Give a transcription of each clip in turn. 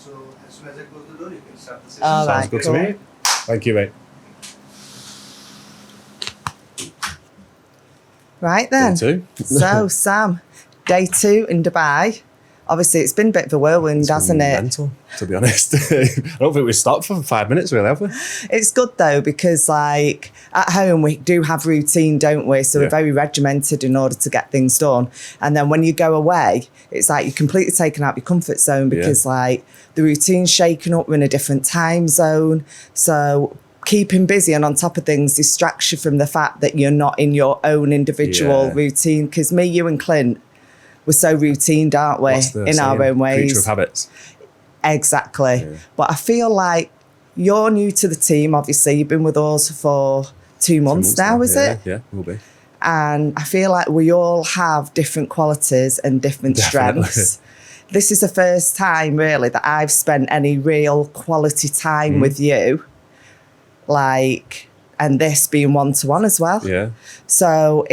So as soon as I close the door, you can start the session. All right, Sounds good cool. to me. Thank you, mate. Right then. Day 2. So, Sam, day 2 in Dubai. Obviously, it's been a bit of a whirlwind, hasn't it? Mental, to be honest. I don't think we stopped for 5 minutes, really, have we? It's good though, because like at home we do have routine, don't we? So we're very regimented in order to get things done. And then when you go away, it's like you're completely taken out of your comfort zone because like the routine's shaken up, we're in a different time zone. So keeping busy and on top of things distracts you from the fact that you're not in your own individual routine. Because me, you and Clint, we're so routined, aren't we, in our own ways? Creature of habits. Exactly. Yeah. But I feel like you're new to the team, obviously. You've been with us for 2 months now, is it? Yeah, will be. And I feel like we all have different qualities and different strengths. This is the first time, really, that I've spent any real quality time with you. Like, and this being one-to-one as well. Yeah. So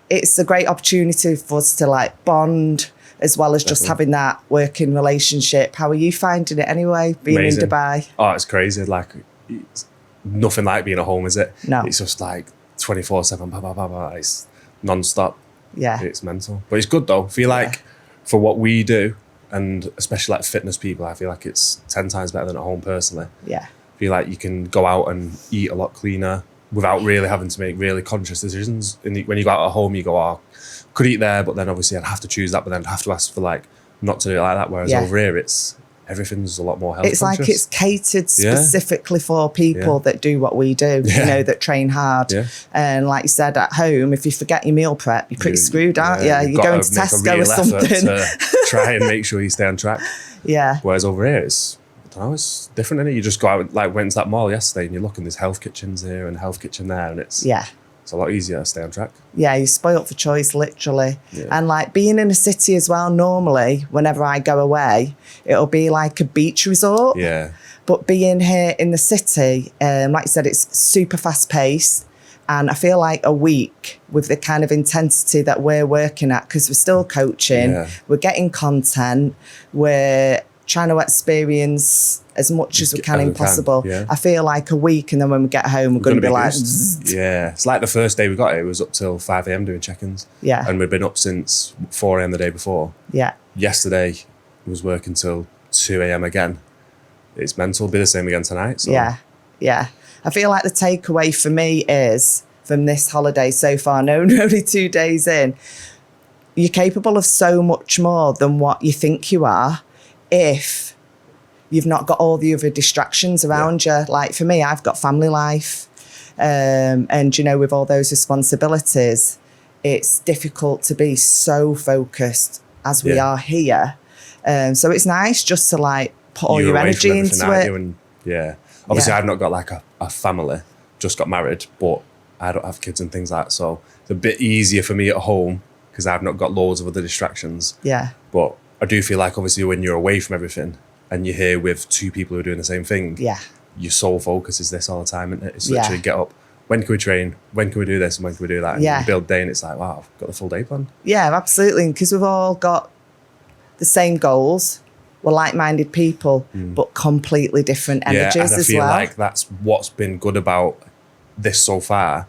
it's a great opportunity for us to like bond as well as just having that working relationship. How are you finding it anyway, being Amazing. in Dubai? Oh, it's crazy. Like, it's nothing like being at home, is it? No. It's just like 24/7, blah, blah, blah, blah. It's non-stop. Yeah. It's mental. But it's good, though. I feel like for what we do, and especially like fitness people, I feel like it's 10 times better than at home personally. Yeah. I feel like you can go out and eat a lot cleaner without really having to make really conscious decisions. And when you go out at home, you go, oh, could eat there, but then obviously I'd have to choose that, but then I'd have to ask for like, not to do it like that. Whereas over here, everything's a lot more health It's conscious. like it's catered specifically for people that do what we do, you know, that train hard. Yeah. And like you said, at home, if you forget your meal prep, you're pretty screwed, aren't you? You've You're got going to to make a Tesco or real effort something. to try and make sure you stay on track. Yeah. Whereas over here, it's, I don't know, it's different, innit? You just go out, like went to that mall yesterday and you look and there's health kitchens here and health kitchen there, and it's a lot easier to stay on track. Yeah, you're spoilt for choice, literally. Yeah. And like being in a city as well, normally, whenever I go away, it'll be like a beach resort. Yeah. But being here in the city, like you said, it's super fast paced. And I feel like a week with the kind of intensity that we're working at, because we're still coaching, we're getting content, we're trying to experience as much as we can possible. I feel like a week, and then when we get home, we're going to be like... Yeah, it's like the first day we got it was up till 5 a.m. doing check-ins. Yeah. And we'd been up since 4 a.m. the day before. Yeah. Yesterday was working till 2 a.m. again. It's mental. It'll be the same again tonight. So. Yeah, yeah. I feel like the takeaway for me is, from this holiday so far, only 2 days in, you're capable of so much more than what you think you are if you've not got all the other distractions around you. Like for me, I've got family life. And, you know, with all those responsibilities, it's difficult to be so focused as we are here. So it's nice just to like put all your energy into it. And, obviously I've not got like a family, just got married, but I don't have kids and things like that. So it's a bit easier for me at home because I've not got loads of other distractions. Yeah. But I do feel like obviously when you're away from everything and you're here with 2 people who are doing the same thing, your sole focus is this all the time, isn't it? It's literally get up. When can we train? When can we do this? And when can we do that? And you build day and it's like, wow, I've got the full day plan. Yeah, absolutely. Because we've all got the same goals. We're like-minded people, but completely different energies as well. And I feel like that's what's been good about this so far.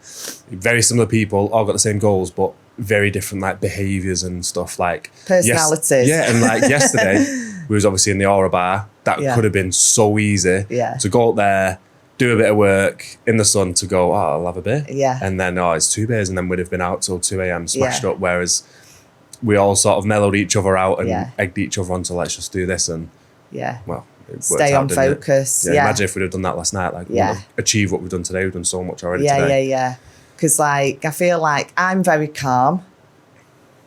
Very similar people, all got the same goals, but very different like behaviours and stuff, like personalities. And like yesterday, we was obviously in the Aura bar. That could have been so easy to go up there, do a bit of work in the sun to go, I'll have a beer. Yeah. And then, it's 2 beers, and then we'd have been out till 2 a.m. smashed up. Whereas we all sort of mellowed each other out and egged each other on to let's just do this. And well, it stay on focus. Yeah, imagine if we'd have done that last night. Like, we'd have achieved what we've done today. We've done so much already today. Yeah. Because like I feel like I'm very calm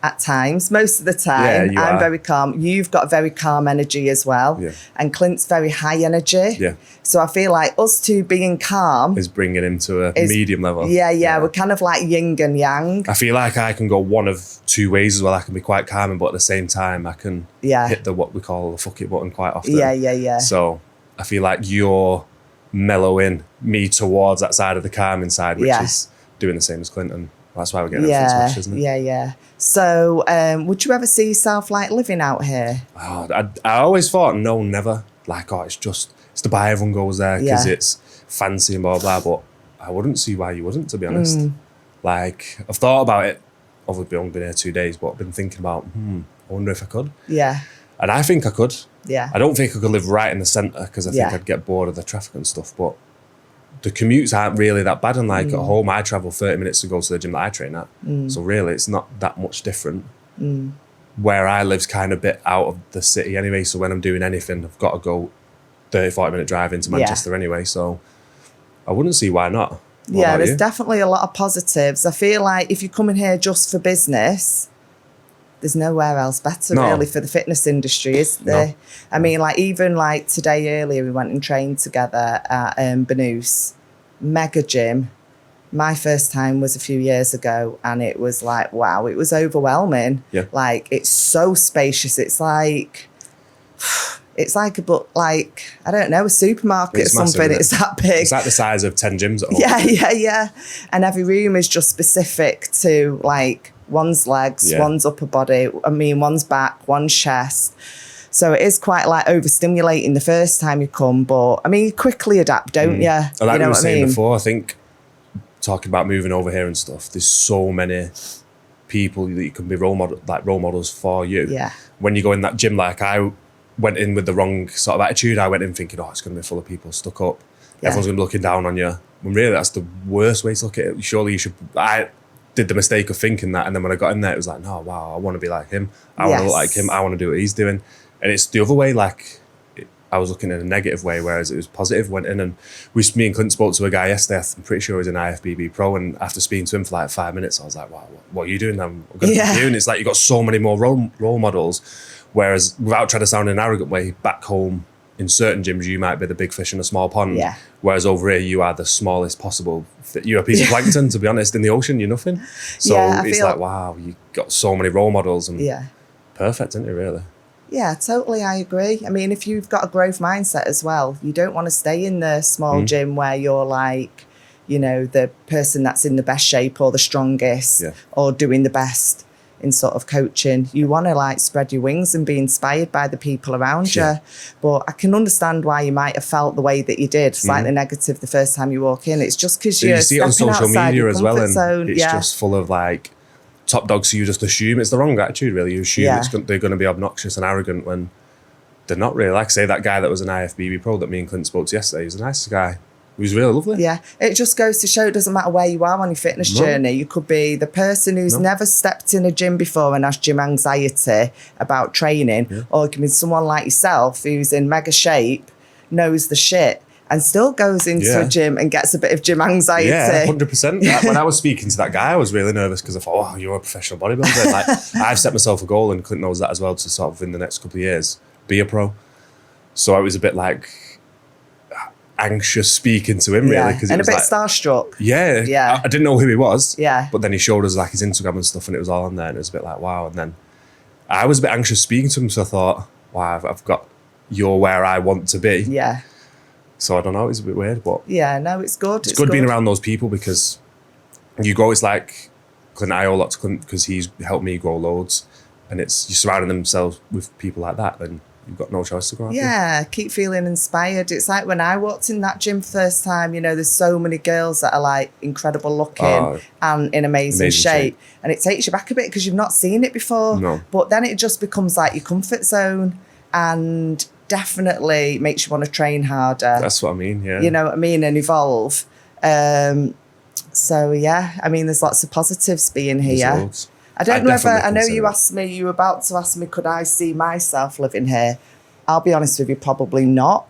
at times. Most of the time, I'm very calm. You've got very calm energy as well. Yeah. And Clint's very high energy. Yeah. So I feel like us two being calm is bringing him to a medium level. Yeah. We're kind of like yin and yang. I feel like I can go one of 2 ways as well. I can be quite calm, but at the same time, I can hit the what we call the fuck it button quite often. Yeah. So I feel like you're mellowing me towards that side of the calming side, which is doing the same as Clinton. That's why we're getting everything smashed, isn't it? Yeah. So would you ever see yourself like living out here? Oh, I always thought no, never. like, oh, it's the buy, everyone goes there because Yeah. it's fancy and blah, blah, but I wouldn't see why you wouldn't, to be honest. Like, I've thought about it. Obviously, I've only been here 2 days, but I've been thinking about, I wonder if I could. Yeah. And I think I could. Yeah. I don't think I could live right in the centre because I think Yeah. I'd get bored of the traffic and stuff, but the commutes aren't really that bad. And like at home, I travel 30 minutes to go to the gym that I train at. So really, it's not that much different. Where I live's kind of a bit out of the city anyway. So when I'm doing anything, I've got to go 30, 40-minute drive into Manchester anyway. So I wouldn't see why not. What Yeah, about there's you? definitely a lot of positives. I feel like if you're coming here just for business, there's nowhere else better No. really for the fitness industry, is there? No. I mean, like even like today earlier, we went and trained together at Benoose, mega gym. My first time was a few years ago, and it was like, wow, it was overwhelming. Yeah. Like it's so spacious. It's like a but like I don't know, a supermarket It's or massive, something. isn't it? It's that big. It's like the size of 10 gyms at home. Yeah. And every room is just specific to like one's legs, Yeah. one's upper body, one's back, one's chest. So it is quite like overstimulating the first time you come, but I mean, you quickly adapt, don't you? Like you we know were what I saying mean? before, I think talking about moving over here and stuff, there's so many people that you can be role models for you. Yeah. When you go in that gym, like I went in with the wrong sort of attitude. I went in thinking, oh, it's going to be full of people stuck up. Yeah. Everyone's going to be looking down on you. When really, that's the worst way to look at it. Surely you should. I did the mistake of thinking that, and then when I got in there, it was like, no, wow, I want to be like him. I want to look like him. I want to do what he's doing. And it's the other way, like I was looking in a negative way, whereas it was positive. Went in and me and Clint spoke to a guy yesterday. I'm pretty sure he was an IFBB pro. And after speaking to him for like 5 minutes, I was like, wow, what are you doing? I'm going to be you. And it's like you've got so many more role models. Whereas without trying to sound in an arrogant way, back home in certain gyms, you might be the big fish in a small pond. Yeah. Whereas over here, you are the smallest possible. You're a piece of plankton, to be honest. In the ocean, you're nothing. So Yeah, I it's feel- like, wow, you got so many role models. And Yeah. perfect, isn't it, really? Yeah, totally. I agree. I mean, if you've got a growth mindset as well, you don't want to stay in the small gym where you're like, you know, the person that's in the best shape or the strongest or doing the best in sort of coaching. You want to like spread your wings and be inspired by the people around you. But I can understand why you might have felt the way that you did, slightly negative the first time you walk in. It's just because you're You see it on stepping social outside media your as well, comfort and zone. it's just full of like top dogs. So you just assume it's the wrong attitude, really. You assume they're going to be obnoxious and arrogant when they're not really. Like say that guy that was an IFBB pro that me and Clint spoke to yesterday. He was a nice guy. He was really lovely. Yeah, it just goes to show it doesn't matter where you are on your fitness journey. You could be the person who's never stepped in a gym before and has gym anxiety about training, or it can be someone like yourself who's in mega shape, knows the shit, and still goes into a gym and gets a bit of gym anxiety. Yeah, 100%. When I was speaking to that guy, I was really nervous because I thought, oh, you're a professional bodybuilder. Like, I've set myself a goal, and Clint knows that as well, to sort of in the next couple of years be a pro. So I was a bit like anxious speaking to him, really, because and it was a bit like, starstruck. yeah. I didn't know who he was. Yeah. But then he showed us like his Instagram and stuff, and it was all on there, and it was a bit like, wow. And then I was a bit anxious speaking to him, so I thought, wow, you're where I want to be. Yeah. So I don't know, it's a bit weird, but Yeah, no, it's good. it's good being around those people because you grow. It's like Clint, I owe a lot to Clint because he's helped me grow loads, and it's you're surrounding themselves with people like that, then you've got no choice to go out. Yeah, keep feeling inspired. It's like when I walked in that gym first time, you know, there's so many girls that are like incredible looking and in amazing shape. And it takes you back a bit because you've not seen it before. No. But then it just becomes like your comfort zone and definitely makes you want to train harder. That's what I mean, yeah. You know what I mean? And evolve. So, yeah, I mean, there's lots of positives being There's here. loads. I don't know if definitely I know consider you it. asked me, you were about to ask me, could I see myself living here? I'll be honest with you, probably not.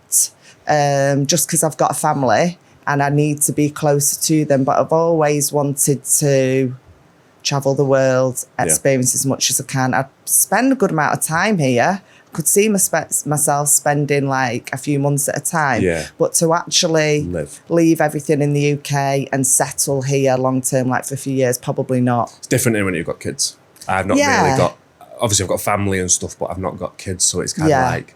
Just because I've got a family and I need to be closer to them. But I've always wanted to travel the world, experience as much as I can. I spend a good amount of time here. I could see myself spending like a few months at a time. Yeah. But to actually leave everything in the UK and settle here long term, like for a few years, probably not. It's different when you've got kids. I've not really got, obviously I've got family and stuff, but I've not got kids, so it's kind of like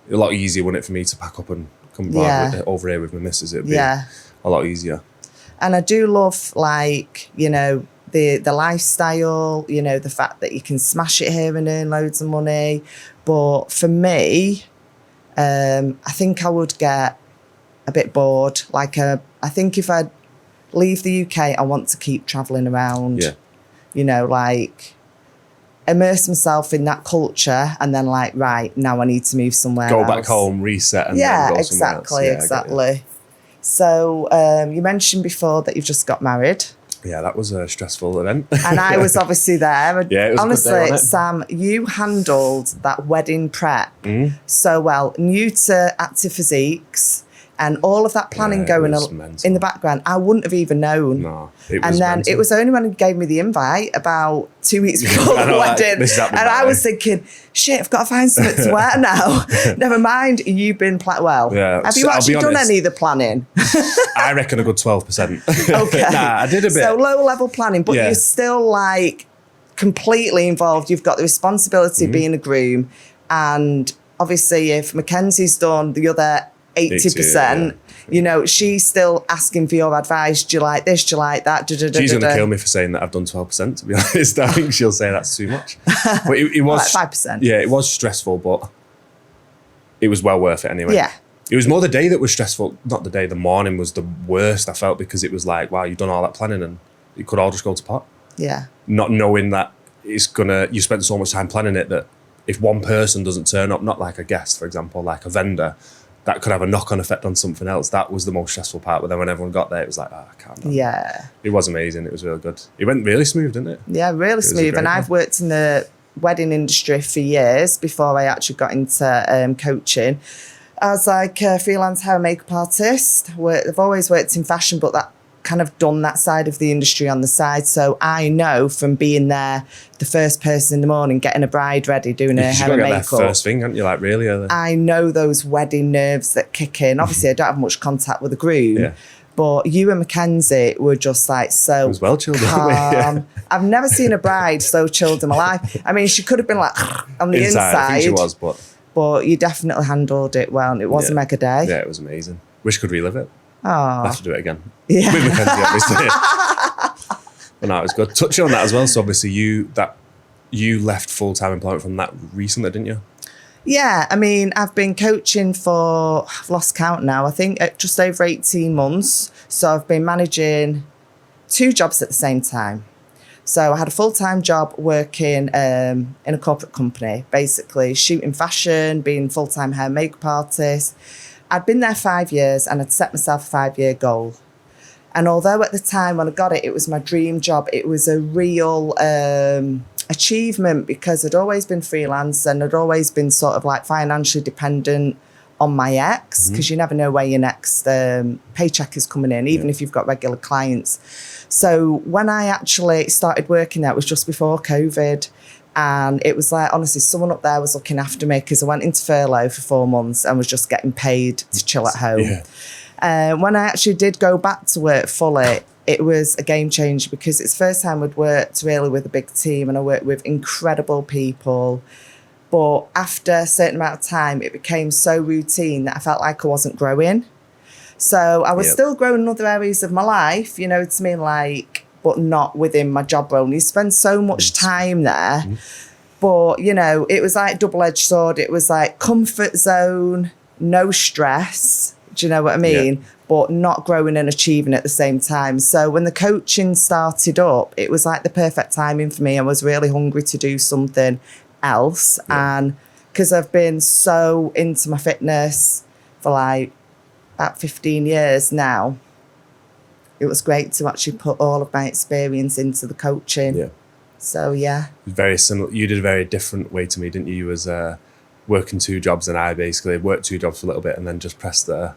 a lot easier, wouldn't it, for me to pack up and come over here with my missus? It'd be a lot easier. And I do love, like, you know, the lifestyle, you know, the fact that you can smash it here and earn loads of money. But for me, I think I would get a bit bored. I think if I leave the UK, I want to keep travelling around. Yeah. You know, like immerse myself in that culture, and then like, right, now I need to move somewhere Go else. back home, reset, and then go somewhere else. Exactly, Yeah, I get you. exactly. So you mentioned before that you've just got married. Yeah, that was a stressful event. And I was obviously there. And Yeah, it was a good day, honestly, wasn't it? Sam, you handled that wedding prep so well. New to Active Physiques and all of that planning Yeah, it going was on mental. in the background, I wouldn't have even known. No, it was And then mental. it was only when he gave me the invite about 2 weeks before I the know, like, wedding. this happened And that I was way. thinking, shit, I've got to find something to wear now. Never mind, you've been well. Yeah, Have so you I'll be actually done honest. any of the planning? I reckon a good 12%. Okay. Nah, I did a bit. So low level planning, but Yeah. you're still like completely involved. You've got the responsibility Mm-hmm. of being a groom. And obviously if Mackenzie's done the other 80%, yeah. you know, she's still asking for your advice. Do you like this? Do you like that? She's going to kill me for saying that I've done 12%, to be honest. I think she'll say that's too much. But it was... Like 5%. Yeah, it was stressful, but it was well worth it anyway. Yeah. It was more the day that was stressful. Not the day, the morning was the worst, I felt, because it was like, wow, you've done all that planning and it could all just go to pot. Yeah. Not knowing that it's going to... You spent so much time planning it that if one person doesn't turn up, not like a guest, for example, like a vendor, that could have a knock-on effect on something else. That was the most stressful part. But then when everyone got there, it was like, I can't remember. Yeah. It was amazing. It was really good. It went really smooth, didn't it? Yeah, really was a smooth. great And I've one. worked in the wedding industry for years before I actually got into coaching. I was like a freelance hair and makeup artist. I've always worked in fashion, but that kind of done that side of the industry on the side. So I know from being there, the first person in the morning, getting a bride ready, doing her You hair got to and get there makeup. first thing, haven't you? Like, really early. I know those wedding nerves that kick in. Obviously, I don't have much contact with the groom. Yeah. But you and Mackenzie were just like so It was well chilled, wasn't it? calm. Yeah. I've never seen a bride so chilled in my life. I mean, she could have been like on the inside, I think she was, but you definitely handled it well. And it was a Yeah. mega day. yeah, it was amazing. Wish could relive it. Oh, I'll have to do it again. Yeah. With Mackenzie, obviously. But no, it was good. Touching on that as well, so obviously you left full-time employment from that recently, didn't you? yeah. I mean, I've been coaching for, I've lost count now, I think just over 18 months. So I've been managing 2 jobs at the same time. So I had a full-time job working in a corporate company, basically shooting fashion, being full-time hair and makeup artist. I'd been there 5 years and I'd set myself a 5-year goal. And although at the time when I got it, it was my dream job, it was a real achievement because I'd always been freelance and I'd always been sort of like financially dependent on my ex, because you never know where your next paycheck is coming in, even if you've got regular clients. So when I actually started working there, it was just before COVID. And it was like, honestly, someone up there was looking after me because I went into furlough for 4 months and was just getting paid to chill at home. Yeah. When I actually did go back to work fully, it was a game changer because it's the first time I'd worked really with a big team and I worked with incredible people. But after a certain amount of time, it became so routine that I felt like I wasn't growing. So I was Yep. still growing in other areas of my life, you know what I mean? Like, but not within my job role. And you spend so much time there. But, you know, it was like double-edged sword. It was like comfort zone, no stress. Do you know what I mean? Yeah. But not growing and achieving at the same time. So when the coaching started up, it was like the perfect timing for me. I was really hungry to do something else. Yeah. And because I've been so into my fitness for like about 15 years now, it was great to actually put all of my experience into the coaching. Yeah. So, yeah. Very similar. You did a very different way to me, didn't you? You was working 2 jobs and I basically worked 2 jobs for a little bit and then just pressed the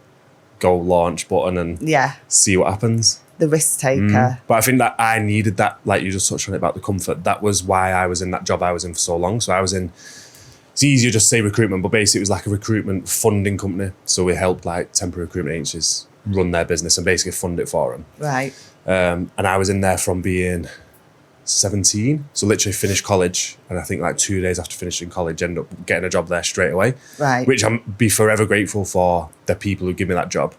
go launch button and Yeah. see what happens. The risk taker. But I think that I needed that, like you just touched on it about the comfort. That was why I was in that job I was in for so long. So I was in, it's easier just to say recruitment, but basically it was like a recruitment funding company. So we helped like temporary recruitment agencies run their business and basically fund it for them. Right. And I was in there from being 17. So literally finished college. And I think like 2 days after finishing college, ended up getting a job there straight away. Right. Which I'm be forever grateful for the people who give me that job,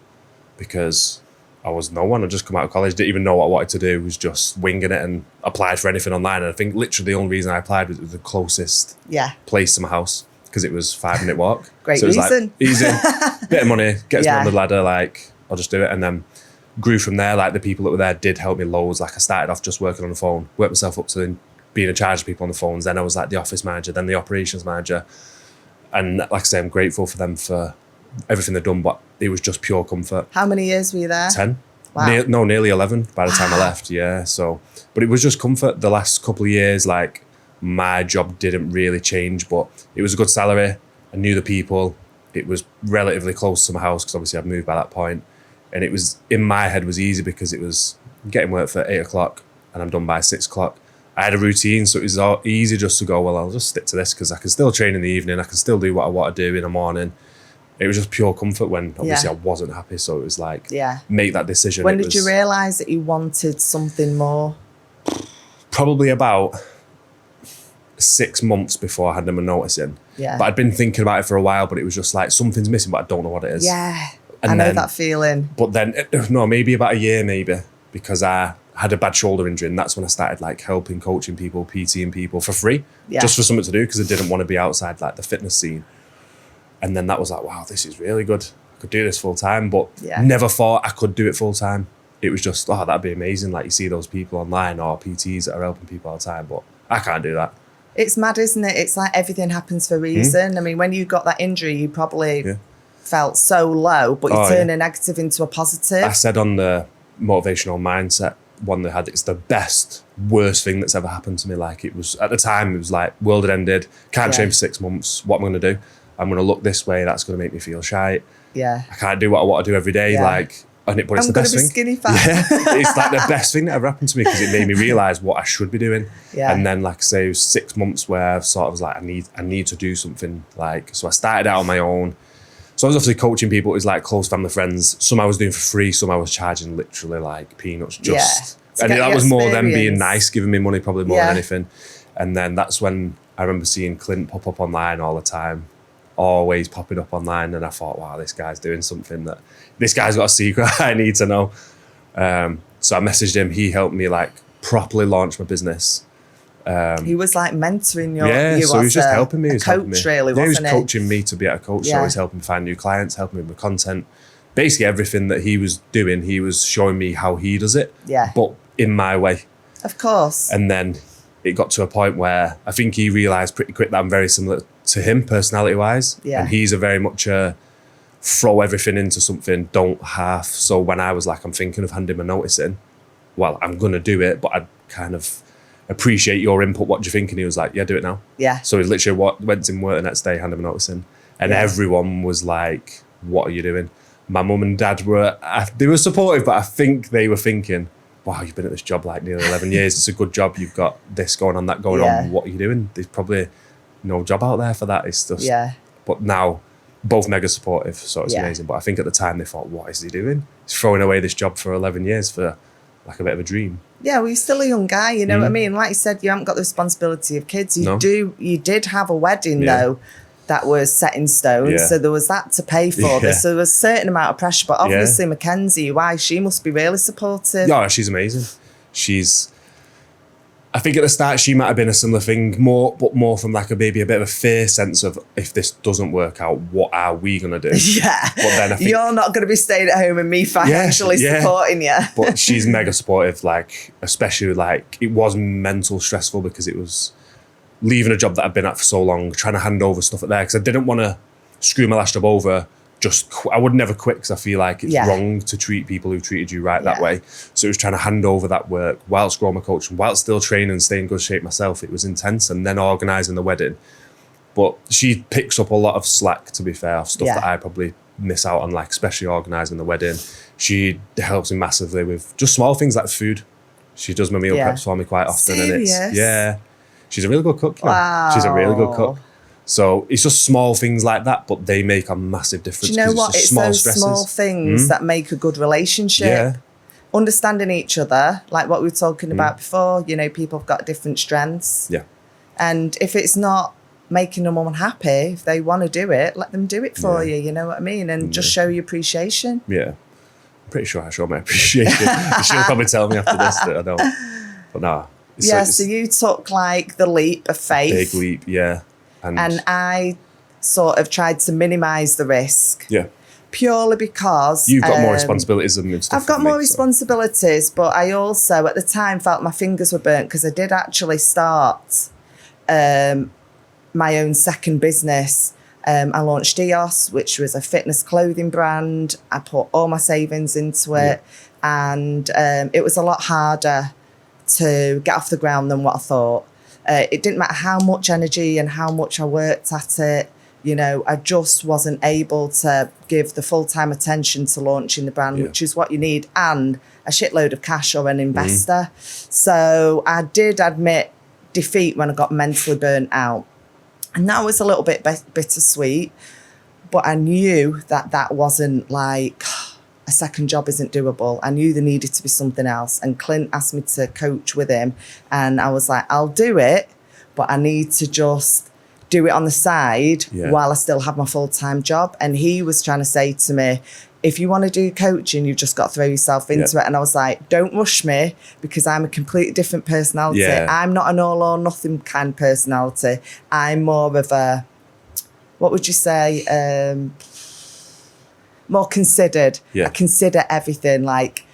because I was no one. I just come out of college, didn't even know what I wanted to do, was just winging it and applied for anything online. And I think literally the only reason I applied was it was the closest Yeah. place to my house, because it was 5-minute walk. Great so it was reason. like easy, bit of money, gets me Yeah. on the ladder, like I'll just do it. And then grew from there. Like the people that were there did help me loads. Like I started off just working on the phone, worked myself up to then being in charge of people on the phones. Then I was like the office manager, then the operations manager. And like I say, I'm grateful for them for everything they've done, but it was just pure comfort. How many years were you there? 10. Wow. Nearly 11 by the time I left. Yeah. So, but it was just comfort. The last couple of years, like my job didn't really change, but it was a good salary. I knew the people. It was relatively close to my house because obviously I'd moved by that point. And it was, in my head, was easy because it was getting work for 8 o'clock and I'm done by 6 o'clock. I had a routine, so it was all easy just to go, well, I'll just stick to this because I can still train in the evening. I can still do what I want to do in the morning. It was just pure comfort when obviously I wasn't happy. So it was like, make that decision. When did you realise that you wanted something more? Probably about 6 months before I had them a notice in. Yeah. But I'd been thinking about it for a while, but it was just like, something's missing, but I don't know what it is. Yeah. And I know then- that feeling. But then, no, maybe about a year, maybe, because I had a bad shoulder injury, and that's when I started like helping, coaching people, PTing people for free, just for something to do, because I didn't want to be outside like the fitness scene. And then that was like, wow, this is really good. I could do this full time, but never thought I could do it full time. It was just, oh, that'd be amazing. Like you see those people online or PTs that are helping people all the time, but I can't do that. It's mad, isn't it? It's like everything happens for a reason. I mean, when you got that injury, you probably felt so low, but you turn a negative into a positive. I said on the motivational mindset one they had, it's the best, worst thing that's ever happened to me. Like it was, at the time, it was like, world had ended, can't train for 6 months. What am I going to do? I'm going to look this way. That's going to make me feel shite. Yeah. I can't do what I want to do every day. Like, but it's I'm the going best to be thing. skinny fat. Yeah, it's like the best thing that ever happened to me because it made me realise what I should be doing. Yeah. And then, like I say, it was 6 months where I sort of was like, I need to do something. Like, so I started out on my own. So I was obviously coaching people. It was like close family friends. Some I was doing for free. Some I was charging literally like peanuts. Just and that was more them being nice, giving me money probably more than anything. And then that's when I remember seeing Clint pop up online all the time. Always popping up online, and I thought, wow, this guy's doing something that this guy's got a secret I need to know. So I messaged him. He helped me like properly launch my business. He was like mentoring Yeah, you. so he was just helping me. A He was helping coach, me. really, Yeah, he was wasn't he? coaching me to be able to coach. So he was helping me find new clients, helping me with content. Basically, everything that he was doing, he was showing me how he does it. Yeah. But in my way. Of course. And then it got to a point where I think he realised pretty quick that I'm very similar to him personality-wise. Yeah. And he's a very much throw everything into something, don't half. So when I was like, I'm thinking of handing my notice in, well, I'm going to do it, but I'd kind of appreciate your input. What do you think? And he was like, yeah, do it now. Yeah. So he literally went in work the next day, handed my notice in. And everyone was like, what are you doing? My mum and dad they were supportive, but I think they were thinking, wow, you've been at this job like nearly 11 years. It's a good job. You've got this going on, that going on. What are you doing? There's probably no job out there for that. It's just, but now both mega supportive. So it's amazing. But I think at the time they thought, what is he doing? He's throwing away this job for 11 years for like a bit of a dream. Yeah, well, you're still a young guy, you know what I mean? Like you said, you haven't got the responsibility of kids. You did have a wedding though that was set in stone. Yeah. So there was that to pay for. Yeah. So there was a certain amount of pressure. But obviously Mackenzie, she must be really supportive. Yeah, she's amazing. I think at the start she might have been a similar thing, but more from like maybe a bit of a fear sense of if this doesn't work out, what are we gonna do? Yeah. But then I think, you're not going to be staying at home and me financially supporting you. But she's mega supportive, like especially like it was mental stressful because it was leaving a job that I'd been at for so long, trying to hand over stuff at there because I didn't want to screw my last job over. I would never quit because I feel like it's wrong to treat people who treated you right that way. So it was trying to hand over that work whilst growing my coaching, whilst still training and staying in good shape myself. It was intense, and then organising the wedding. But she picks up a lot of slack, to be fair, of stuff that I probably miss out on, like especially organising the wedding. She helps me massively with just small things like food. She does my meal preps for me quite often. Serious? And it's she's a really good cook. You know? She's a really good cook. So it's just small things like that, but they make a massive difference. Do you know what? It's It's small those stresses. small things that make a good relationship. Yeah. Understanding each other, like what we were talking about before, you know, people have got different strengths. Yeah. And if it's not making them unhappy, if they want to do it, let them do it for you, you know what I mean? And just show your appreciation. Yeah. I'm pretty sure I show my appreciation. She'll probably tell me after this that I don't. But no. So you took like the leap of faith. Big leap, yeah. And I sort of tried to minimise the risk. Yeah. Purely because You've got more responsibilities and stuff. I've got than more me, so- responsibilities, but I also at the time felt my fingers were burnt because I did actually start my own second business. I launched EOS, which was a fitness clothing brand. I put all my savings into it, and it was a lot harder to get off the ground than what I thought. It didn't matter how much energy and how much I worked at it. You know, I just wasn't able to give the full-time attention to launching the brand, which is what you need, and a shitload of cash or an investor. So I did admit defeat when I got mentally burnt out. And that was a little bit bittersweet, but I knew that that wasn't like a second job isn't doable. I knew there needed to be something else. And Clint asked me to coach with him, and I was like, I'll do it, but I need to just do it on the side while I still have my full-time job. And he was trying to say to me, if you want to do coaching, you've just got to throw yourself into it. And I was like, don't rush me, because I'm a completely different personality. I'm not an all or nothing kind of personality. I'm more of a, what would you say, more considered. I consider everything. Like,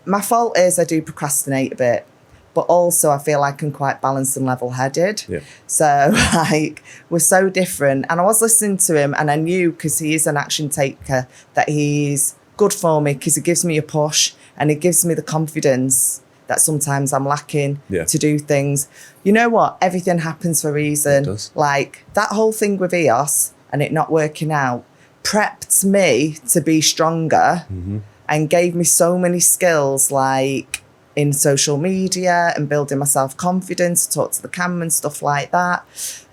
my fault is I do procrastinate a bit, but also I feel like I'm quite balanced and level-headed. So, like, we're so different. And I was listening to him, and I knew, because he is an action taker, that he's good for me, because he gives me a push, and he gives me the confidence that sometimes I'm lacking to do things. You know what? Everything happens for a reason. It does. Like, that whole thing with EOS and it not working out prepped me to be stronger and gave me so many skills, like in social media and building my self-confidence, talk to the camera and stuff like that.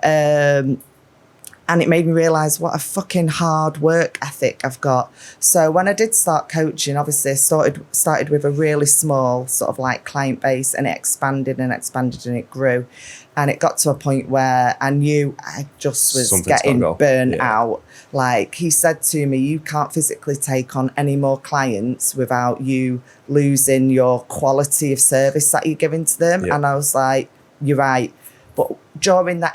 And it made me realise what a fucking hard work ethic I've got. So when I did start coaching, obviously I started with a really small sort of like client base, and it expanded and expanded and it grew. And it got to a point where I knew I just was getting burnt out. Like, he said to me, you can't physically take on any more clients without you losing your quality of service that you're giving to them. And I was like, you're right. But during that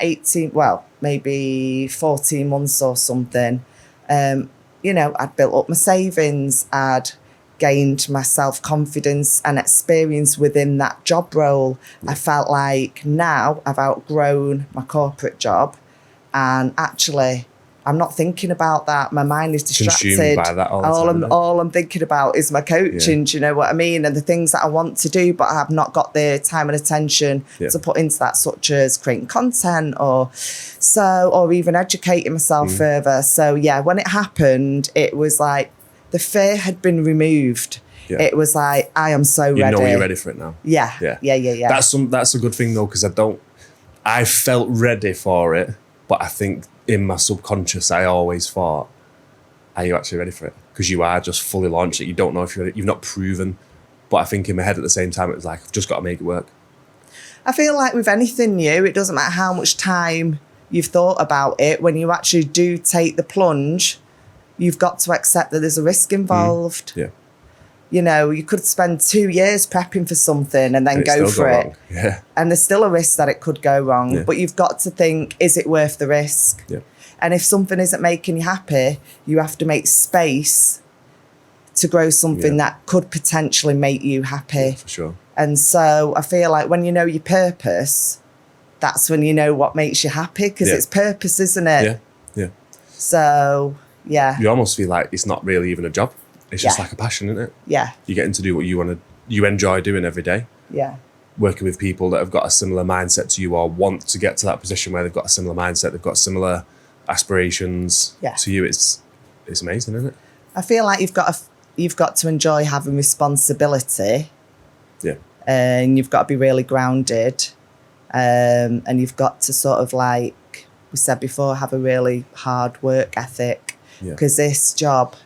maybe 14 months or something, you know, I'd built up my savings, I'd gained my self-confidence and experience within that job role. I felt like now I've outgrown my corporate job, and actually I'm not thinking about that. My mind is distracted. Consumed by that all the time, all I'm thinking about is my coaching, do you know what I mean? And the things that I want to do, but I have not got the time and attention to put into that, such as creating content or even educating myself further. So yeah, when it happened, it was like the fear had been removed. It was like, I am so ready. You know you're ready for it now. Yeah. That's a good thing though, because I felt ready for it, but I think in my subconscious, I always thought, are you actually ready for it? Because you are just fully launched it. You don't know if you've not proven. But I think in my head at the same time, it was like, I've just got to make it work. I feel like with anything new, it doesn't matter how much time you've thought about it. When you actually do take the plunge, you've got to accept that there's a risk involved. You know, you could spend 2 years prepping for something and then go for it. And there's still a risk that it could go wrong. But you've got to think, is it worth the risk? And if something isn't making you happy, you have to make space to grow something that could potentially make you happy. For sure. And so I feel like when you know your purpose, that's when you know what makes you happy, because it's purpose, isn't it? So, yeah. You almost feel like it's not really even a job. It's just like a passion, isn't it? You're getting to do what you enjoy doing every day. Working with people that have got a similar mindset to you, or want to get to that position where they've got a similar mindset, they've got similar aspirations to you. It's amazing, isn't it? I feel like you've got to enjoy having responsibility. And you've got to be really grounded. And you've got to sort of, like we said before, have a really hard work ethic. Because this job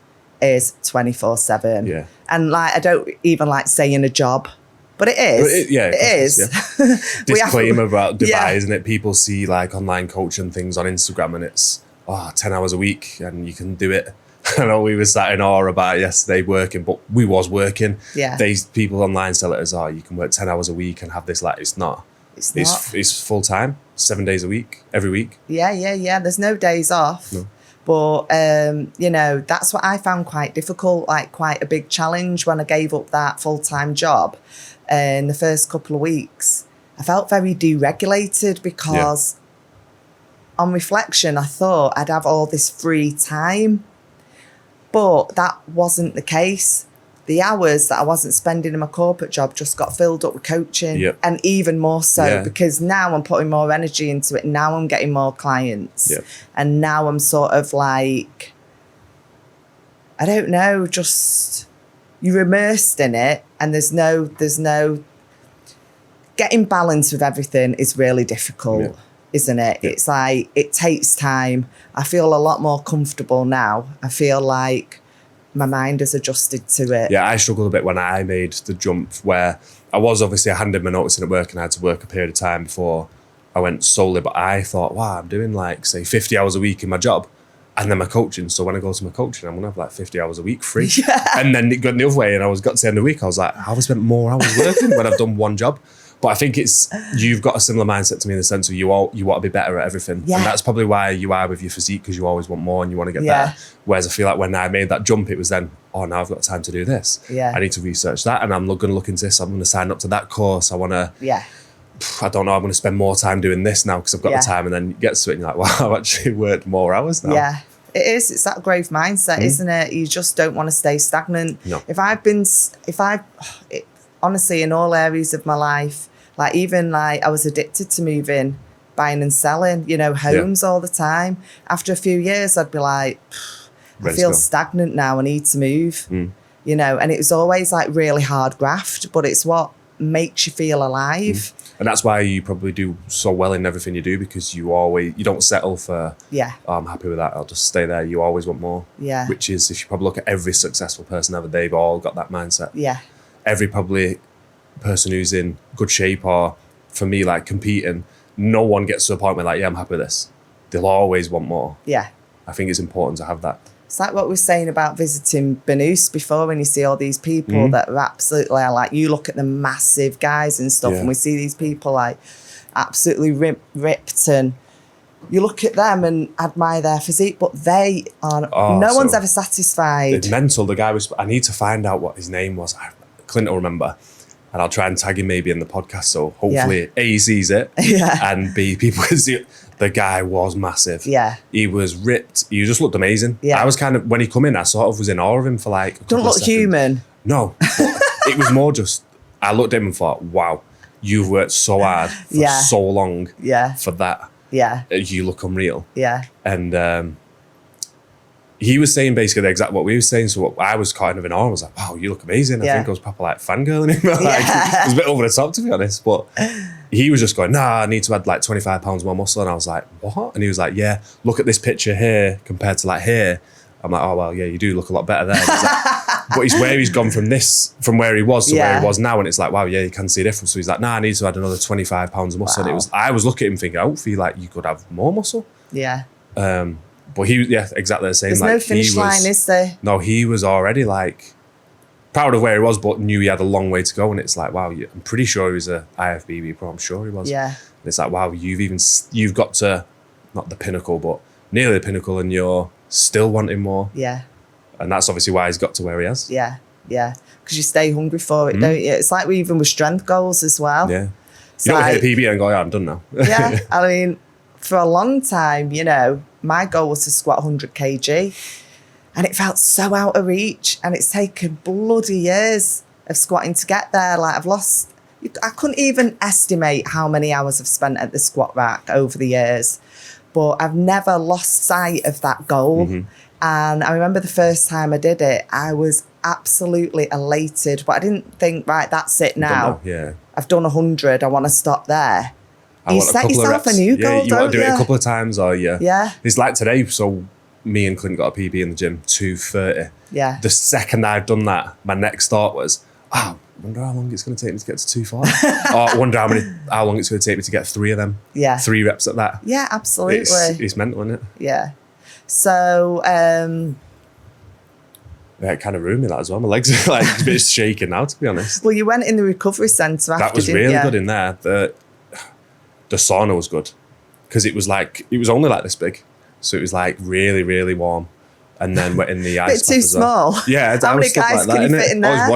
is 24/7. And like, I don't even like saying a job, but it is. It is. Disclaimer about Dubai, isn't it? People see like online coaching things on Instagram, and it's 10 hours a week and you can do it. I know we were sat in awe about it yesterday working, but we was working. These people online sell it as, you can work 10 hours a week and have this, like, it's not. It's not. It's full time, 7 days a week, every week. Yeah. There's no days off. No. But, that's what I found quite difficult, like quite a big challenge when I gave up that full-time job. In the first couple of weeks, I felt very deregulated because on reflection, I thought I'd have all this free time. But that wasn't the case. The hours that I wasn't spending in my corporate job just got filled up with coaching. Yep. And even more so Yeah. because now I'm putting more energy into it. Now I'm getting more clients. Yep. And now I'm sort of like, I don't know, just you're immersed in it and there's no getting balance with everything is really difficult. Yeah. Isn't it? Yeah. It's like, it takes time. I feel a lot more comfortable now. I feel like my mind has adjusted to it. Yeah, I struggled a bit when I made the jump where I handed my notice in at work and I had to work a period of time before I went solely. But I thought, wow, I'm doing like, say, 50 hours a week in my job and then my coaching. So when I go to my coaching, I'm going to have like 50 hours a week free. Yeah. And then it got the other way and got to the end of the week. I was like, I've spent more hours working when I've done one job. But I think you've got a similar mindset to me in the sense of you want to be better at everything. Yeah. And that's probably why you are with your physique, because you always want more and you want to get Yeah. better. Whereas I feel like when I made that jump, it was then, oh, now I've got time to do this. Yeah. I need to research that and I'm going to look into this. I'm going to sign up to that course. I want to, Yeah. I don't know, I'm going to spend more time doing this now because I've got Yeah. the time. And then you get to it and you're like, wow, I've actually worked more hours now. Yeah. It is. It's that growth mindset, isn't it? You just don't want to stay stagnant. No. Honestly, in all areas of my life, like even like I was addicted to moving, buying and selling, homes all the time. After a few years, I'd be like, I Ready to feel go. stagnant now. I need to move, and it was always like really hard graft, but it's what makes you feel alive. And that's why you probably do so well in everything you do, because you don't settle for, Yeah. oh, I'm happy with that, I'll just stay there. You always want more. Yeah. Which is, if you probably look at every successful person ever, they've all got that mindset. Yeah. Every probably person who's in good shape or, for me, like competing, no one gets to a point where like, yeah, I'm happy with this. They'll always want more. Yeah. I think it's important to have that. It's like what we were saying about visiting Benoist before, when you see all these people that are absolutely like, you look at the massive guys and stuff, Yeah. and we see these people like absolutely ripped, and you look at them and admire their physique, but they are, no one's ever satisfied. It's mental. The guy was, I need to find out what his name was. Clint will remember. And I'll try and tag him maybe in the podcast. So hopefully A, he sees it. Yeah. And B, people can see it. The guy was massive. Yeah. He was ripped. He just looked amazing. Yeah. I was kind of, when he come in, I sort of was in awe of him for like a couple Don't of look seconds. human. No. It was more just, I looked at him and thought, wow, you've worked so hard for Yeah. so long Yeah. for that. Yeah. You look unreal. Yeah. And he was saying basically the exact what we were saying. So I was kind of in awe. I was like, wow, you look amazing. I Yeah. think I was proper like fangirling him. Like, it was a bit over the top, to be honest. But he was just going, nah, I need to add like 25 pounds more muscle. And I was like, what? And he was like, yeah, look at this picture here compared to like here. I'm like, oh, well, yeah, you do look a lot better there. And he's like, but it's where he's gone from where he was to where Yeah. he was now. And it's like, wow, yeah, you can see a difference. So he's like, nah, I need to add another 25 pounds of muscle. Wow. And I was looking at him thinking, hopefully, like, you could have more muscle. Yeah. But he was, yeah, exactly the same. There's like, no finish line, is there? No, he was already like proud of where he was, but knew he had a long way to go. And it's like, wow, I'm pretty sure he was a IFBB pro. I'm sure he was. Yeah. And it's like, wow, you've got to, not the pinnacle, but nearly the pinnacle, and you're still wanting more. Yeah. And that's obviously why he's got to where he has. Yeah. Yeah. Because you stay hungry for it, don't you? It's like even with strength goals as well. Yeah. It's You don't like- hit a PB and go, yeah, I'm done now. Yeah, I mean, for a long time, my goal was to squat 100 kg, and it felt so out of reach, and it's taken bloody years of squatting to get there. Like I couldn't even estimate how many hours I've spent at the squat rack over the years, but I've never lost sight of that goal. And I remember the first time I did it, I was absolutely elated, but I didn't think, right, that's it now. Yeah. I've done 100, I want to stop there. I You want a set couple of yourself a reps. new Yeah, goal, you don't want to do it you? a couple of times, or Yeah. It's like today. So me and Clint got a PB in the gym, 2:30. Yeah. The second I've done that, my next thought was, oh, I wonder how long it's going to take me to get to 240. Or I wonder how long it's going to take me to get 3 of them. Yeah. 3 reps at that. Yeah, absolutely. It's mental, isn't it? Yeah. So, Yeah, it kind of ruined me, that as well. My legs are like a bit shaking now, to be honest. well, you went in the recovery centre after, That was didn't really you? good in there. The sauna was good because it was only like this big, so it was like really, really warm. And then we're in the ice. Bit too well. small. Yeah, How many guys can you fit in there?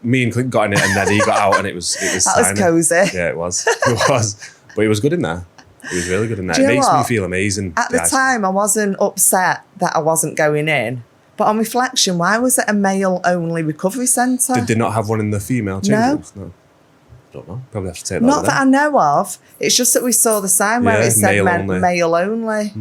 Me and Clint got in it, and then he got out, and it was That was tiny. cozy. Yeah, it was. It was, but it was good in there. It was really good in there. Do you It know makes me what? feel amazing. At the time, I wasn't upset that I wasn't going in. But on reflection, why was it a male-only recovery centre? Did they not have one in the female change No. rooms? No. Don't know. Probably have to take that. Not with that them. I know of. It's just that we saw the sign where Yeah, it said male only. male only.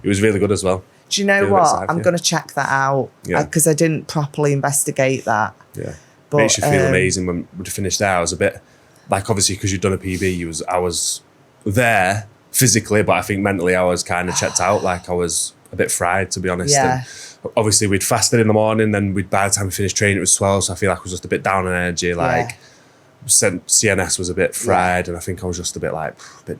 It was really good as well. Do you know Feel a bit what? sad, I'm yeah. going to check that out Yeah. because I didn't properly investigate that. Yeah. But, Makes you feel amazing when we finished there. I was a bit like, obviously, because you'd done a PB, I was there physically, but I think mentally I was kind of checked out. Like I was a bit fried, to be honest. Yeah. And obviously, we'd fasted in the morning, then by the time we finished training, it was 12. So I feel like I was just a bit down on energy. Like CNS was a bit fried, and I think I was just a bit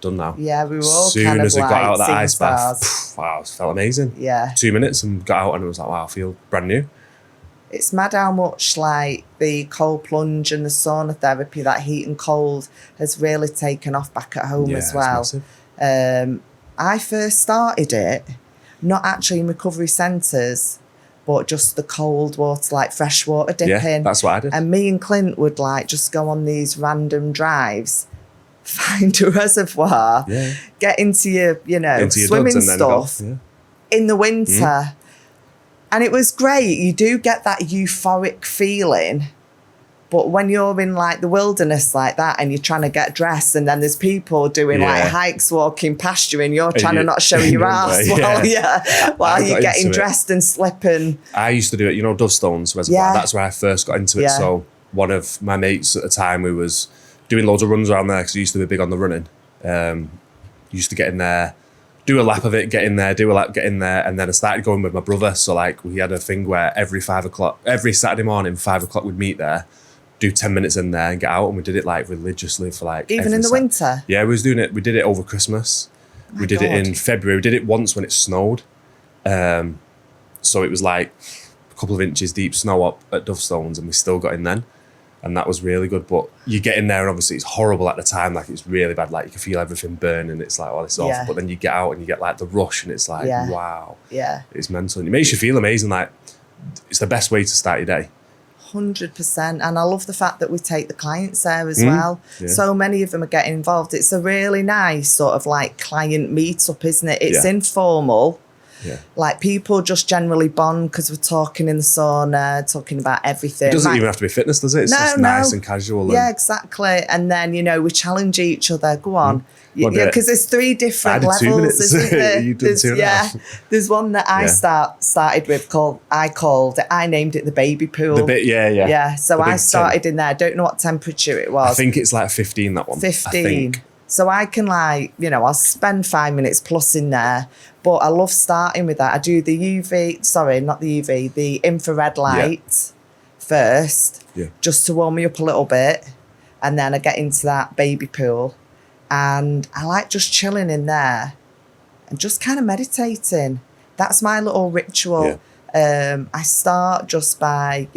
done now. Yeah, we were all As soon kind of as we got like out of that seeing ice stars. bath, wow, it felt amazing. Yeah. 2 minutes and got out, and it was like, wow, I feel brand new. It's mad how much like the cold plunge and the sauna therapy, that heat and cold, has really taken off back at home Yeah, as it's well. massive. I first started it, not actually in recovery centres, but just the cold water, like freshwater dipping. Yeah, that's what I did. And me and Clint would like just go on these random drives, find a reservoir, Yeah. get into your, Into your swimming duds and then go. stuff Yeah. in the winter. And it was great. You do get that euphoric feeling. But when you're in like the wilderness like that and you're trying to get dressed and then there's people doing like Yeah. hikes walking past you and you're trying to you- not show your ass while got you're getting into it. dressed and slipping. I used to do it, Dovestones Reservoir. Yeah. That's where I first got into it. Yeah. So one of my mates at the time who was doing loads of runs around there because he used to be big on the running. Used to get in there, do a lap of it, get in there, do a lap, get in there. And then I started going with my brother. So like we had a thing where every Saturday morning, 5 o'clock, we'd meet there, do 10 minutes in there and get out. And we did it like religiously for like Even every in the winter? Yeah, we was doing it. We did it over Christmas. We did it in God. February. We did it once when it snowed. So it was like a couple of inches deep snow up at Dovestones and we still got in then. And that was really good. But you get in there and obviously it's horrible at the time. Like it's really bad. Like you can feel everything burning. It's like, oh, this is Yeah. awful. But then you get out and you get like the rush and it's like, Yeah. wow. Yeah. It's mental. And it makes you feel amazing. Like it's the best way to start your day. 100%. And I love the fact that we take the clients there as well. Yeah. So many of them are getting involved. It's a really nice sort of like client meetup, isn't it? It's Yeah. informal. Yeah. Like people just generally bond because we're talking in the sauna, talking about everything. It doesn't Like- even have to be fitness, does it? It's just nice and casual. Yeah, And exactly. And then, we challenge each other. Go on. Go on, do Yeah, it. because there's 3 I different did 2 levels, minutes. isn't there? You've done 2.5. There's one that I Yeah. started with I named it the baby pool. The bit, yeah. Yeah, so The I big started in there. I don't know what temperature it was. I think it's like 15, that one. 15. I think. So I can I'll spend 5 minutes plus in there, but I love starting with that. I do the the infrared light first, just to warm me up a little bit. And then I get into that baby pool and I like just chilling in there and just kind of meditating. That's my little ritual. I start just by,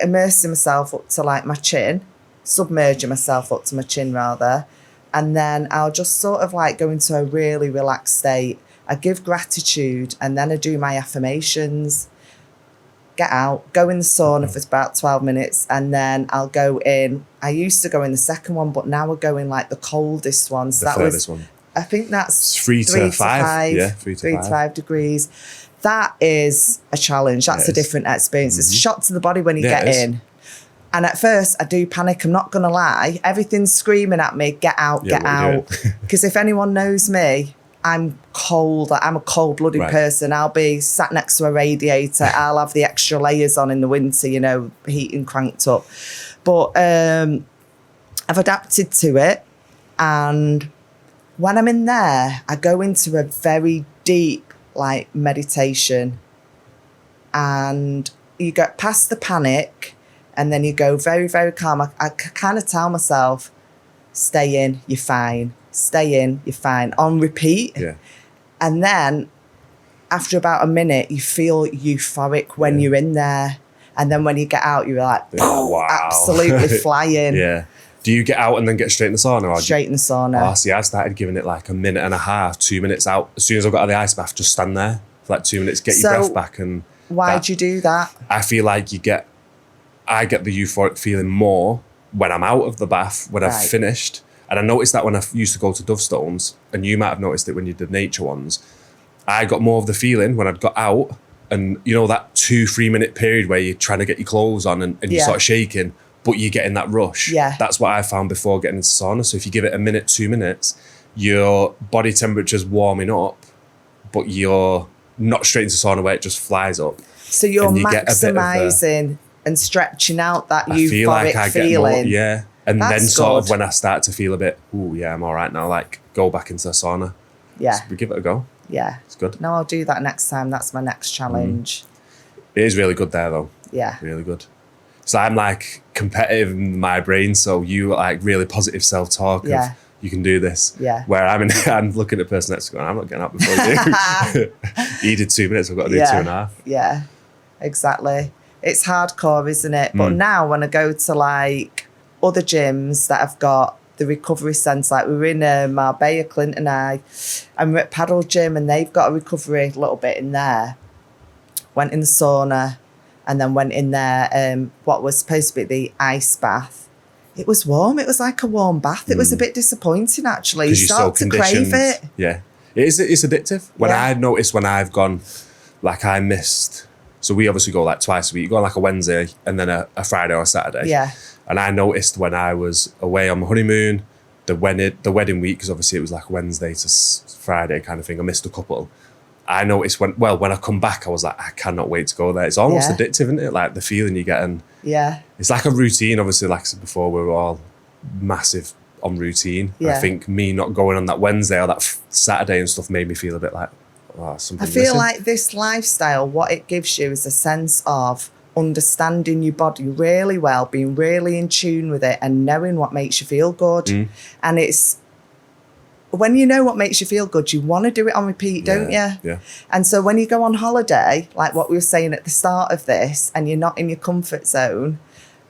immersing myself up to like my chin, submerging myself up to my chin rather. And then I'll just sort of like go into a really relaxed state. I give gratitude and then I do my affirmations, get out, go in the sauna for about 12 minutes and then I'll go in. I used to go in the second one, but now we're going like the coldest one. So The that furthest was, one. I think that's It's 3 to 5. Yeah, 3 to 5. 5 degrees. That is a challenge. That's It a is. different experience. It's a shock to the body when you Yeah, get it is. in. And at first, I do panic. I'm not going to lie. Everything's screaming at me, get out, Yeah, get what are you out. Because if anyone knows me, I'm cold. I'm a cold-blooded Right. person. I'll be sat next to a radiator. I'll have the extra layers on in the winter, heating cranked up. But I've adapted to it. And when I'm in there, I go into a very deep, meditation. And you get past the panic and then you go very, very calm. I kind of tell myself, stay in, you're fine. Stay in, you're fine. On repeat. Yeah. And then after about a minute, you feel euphoric when you're in there. And then when you get out, you're like, Yeah, wow. absolutely flying. Yeah. Do you get out and then get straight in the sauna? Or Straight in the sauna. Oh, see, I started giving it like a minute and a half, 2 minutes out. As soon as I got out of the ice bath, just stand there for like 2 minutes, get your breath back. And why'd you do that? I feel like I get the euphoric feeling more when I'm out of the bath, when I've finished. And I noticed that when I used to go to Dovestones, and you might have noticed it when you did nature ones, I got more of the feeling when I'd got out, and you know that 2-3 minute period where you're trying to get your clothes on and you're sort of shaking, but you're getting that rush. Yeah. That's what I found before getting into sauna. So if you give it a minute, 2 minutes, your body temperature's warming up, but you're not straight into sauna where it just flies up. So you're maximising and stretching out that euphoric feeling. Yeah. And That's then sort of good. when I start to feel a bit, I'm all right now, like go back into the sauna. Yeah. So we give it a go. Yeah. It's good. No, I'll do that next time. That's my next challenge. It is really good there though. Yeah. Really good. So I'm like competitive in my brain. So you like really positive self-talk of you can do this. Yeah. Where I'm looking at the person next to me going, I'm not getting up before you. He did 2 minutes, I've got to do 2.5. Yeah. Exactly. It's hardcore, isn't it? But now when I go to like other gyms that have got the recovery centre, like we were in Marbella, Clint and I, and we're at Paddle Gym and they've got a recovery little bit in there. Went in the sauna and then went in there, what was supposed to be the ice bath. It was warm. It was like a warm bath. It was a bit disappointing actually. You start to crave it. Yeah. It's addictive. When I noticed when I've gone, like I missed, so we obviously go like twice a week. You go on like a Wednesday and then a Friday or a Saturday. Yeah. And I noticed when I was away on my honeymoon, the wedding week, because obviously it was like Wednesday to Friday kind of thing. I missed a couple. I noticed when I come back, I was like, I cannot wait to go there. It's almost addictive, isn't it? Like the feeling you get. And it's like a routine. Obviously, like I said before, we were all massive on routine. Yeah. I think me not going on that Wednesday or that Saturday and stuff made me feel a bit like, something I feel missing. like this lifestyle, what it gives you is a sense of understanding your body really well, being really in tune with it and knowing what makes you feel good. And it's when you know what makes you feel good, you want to do it on repeat, don't you? Yeah. And so when you go on holiday, like what we were saying at the start of this, and you're not in your comfort zone,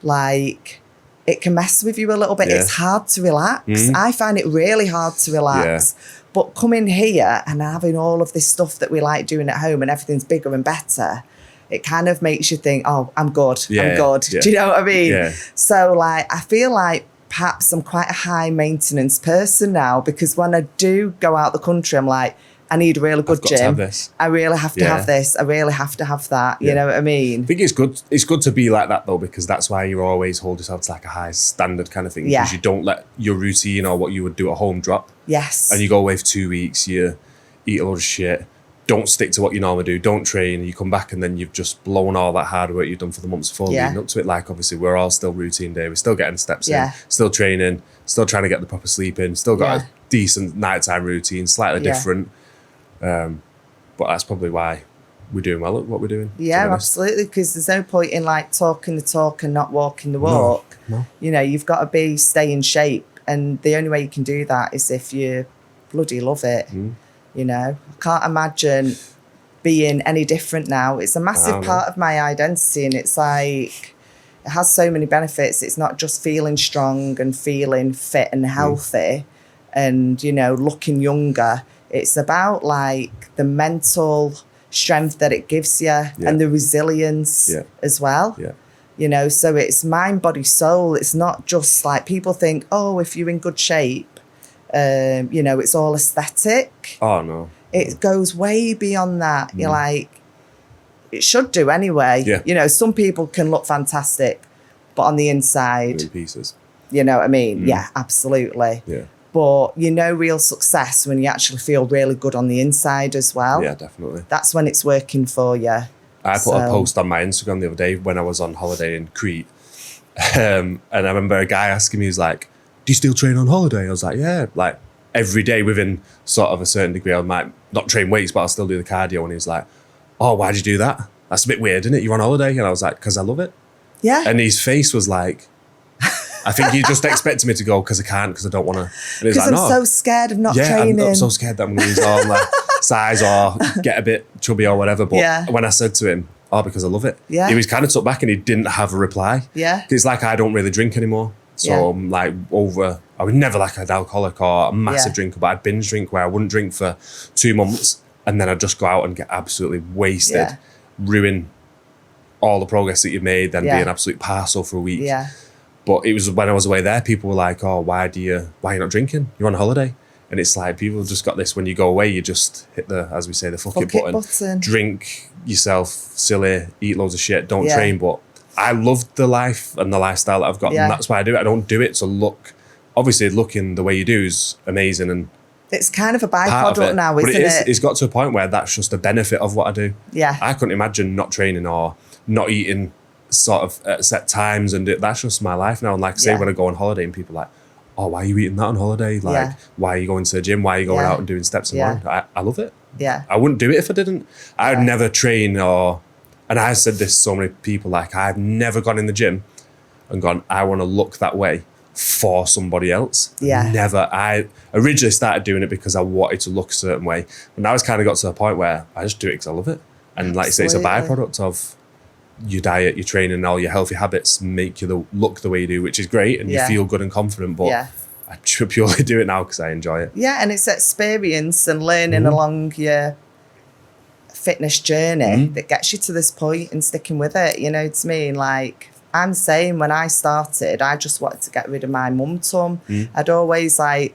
like it can mess with you a little bit. It's hard to relax. I find it really hard to relax. But coming here and having all of this stuff that we like doing at home and everything's bigger and better, it kind of makes you think, oh, I'm good. I'm good. Yeah. Do you know what I mean? Yeah. So like, I feel like perhaps I'm quite a high maintenance person now, because when I do go out the country, I'm like, I need a really good got to gym. have this. I really have to have this. I really have to have that. You know what I mean? I think it's good. It's good to be like that though, because that's why you always hold yourself to like a high standard kind of thing. Yeah. Because you don't let your routine or what you would do at home drop. Yes. And you go away for 2 weeks, you eat a load of shit, don't stick to what you normally do, don't train, and you come back and then you've just blown all that hard work you've done for the months before leading up to it. Like obviously we're all still routine day, we're still getting steps in, still training, still trying to get the proper sleep in, still got a decent nighttime routine, slightly different. But that's probably why we're doing well at what we're doing. Yeah, absolutely. Because there's no point in like talking the talk and not walking the walk. No. You know, you've got to stay in shape. And the only way you can do that is if you bloody love it. You know, I can't imagine being any different now. It's a massive part of my identity, and it's like, it has so many benefits. It's not just feeling strong and feeling fit and healthy and, you know, looking younger. It's about like the mental strength that it gives you and the resilience as well. Yeah. You know, so it's mind, body, soul. It's not just like people think, oh, if you're in good shape, you know, it's all aesthetic. Oh, no. It goes way beyond that. You're like, it should do anyway. Yeah. You know, some people can look fantastic, but on the inside, In pieces. you know what I mean? Yeah, absolutely. Yeah. But you know real success when you actually feel really good on the inside as well. Yeah, definitely. That's when it's working for you. I put a post on my Instagram the other day when I was on holiday in Crete. And I remember a guy asking me, he's like, do you still train on holiday? I was like, yeah, like every day within sort of a certain degree. I might not train weights, but I'll still do the cardio. And he's like, oh, why'd you do that? That's a bit weird, isn't it? You're on holiday? And I was like, because I love it. Yeah. And his face was like, I think he just expected me to go because I can't, because I don't want to. Because like, I'm no. so scared of not Yeah, training. I'm so scared that I'm going to lose all my size or get a bit chubby or whatever. But when I said to him, oh, because I love it. Yeah. He was kind of took back and he didn't have a reply. Yeah. It's like I don't really drink anymore. So Yeah. I'm like I was never like an alcoholic or a massive Yeah. drinker, but I'd binge drink where I wouldn't drink for 2 months and then I'd just go out and get absolutely wasted, Yeah. ruin all the progress that you've made, then be Yeah. an absolute parcel for a week. Yeah. But it was when I was away there, people were like, oh, why are you not drinking? You're on holiday. And it's like, people have just got this, when you go away, you just hit the, as we say, the fuck it button. Drink yourself silly, eat loads of shit, don't Yeah. train. But I loved the life and the lifestyle that I've got. Yeah. And that's why I do it. I don't do it to look, obviously looking the way you do is amazing and It's kind of a part of byproduct it. now, But isn't it? it's got to a point where that's just a benefit of what I do. Yeah. I couldn't imagine not training or not eating sort of at set times, and that's just my life now. And like I say, Yeah. when I go on holiday and people are like, oh, why are you eating that on holiday? Like, Yeah. why are you going to the gym? Why are you going Yeah. out and doing steps and Yeah. run? I love it. Yeah. I wouldn't do it if I didn't. I would Yeah. never train and I've said this to so many people, like I've never gone in the gym and gone, I want to look that way for somebody else. Yeah. Never. I originally started doing it because I wanted to look a certain way. But now it's kind of got to the point where I just do it because I love it. And like you say, it's a Absolutely. byproduct of your diet, your training, and all your healthy habits make you look the way you do, which is great. And Yeah. you feel good and confident. But Yeah. I purely do it now because I enjoy it. Yeah, and it's experience and learning along your fitness journey that gets you to this point and sticking with it. You know what I mean? Like, I'm saying when I started, I just wanted to get rid of my mum tum. I'd always like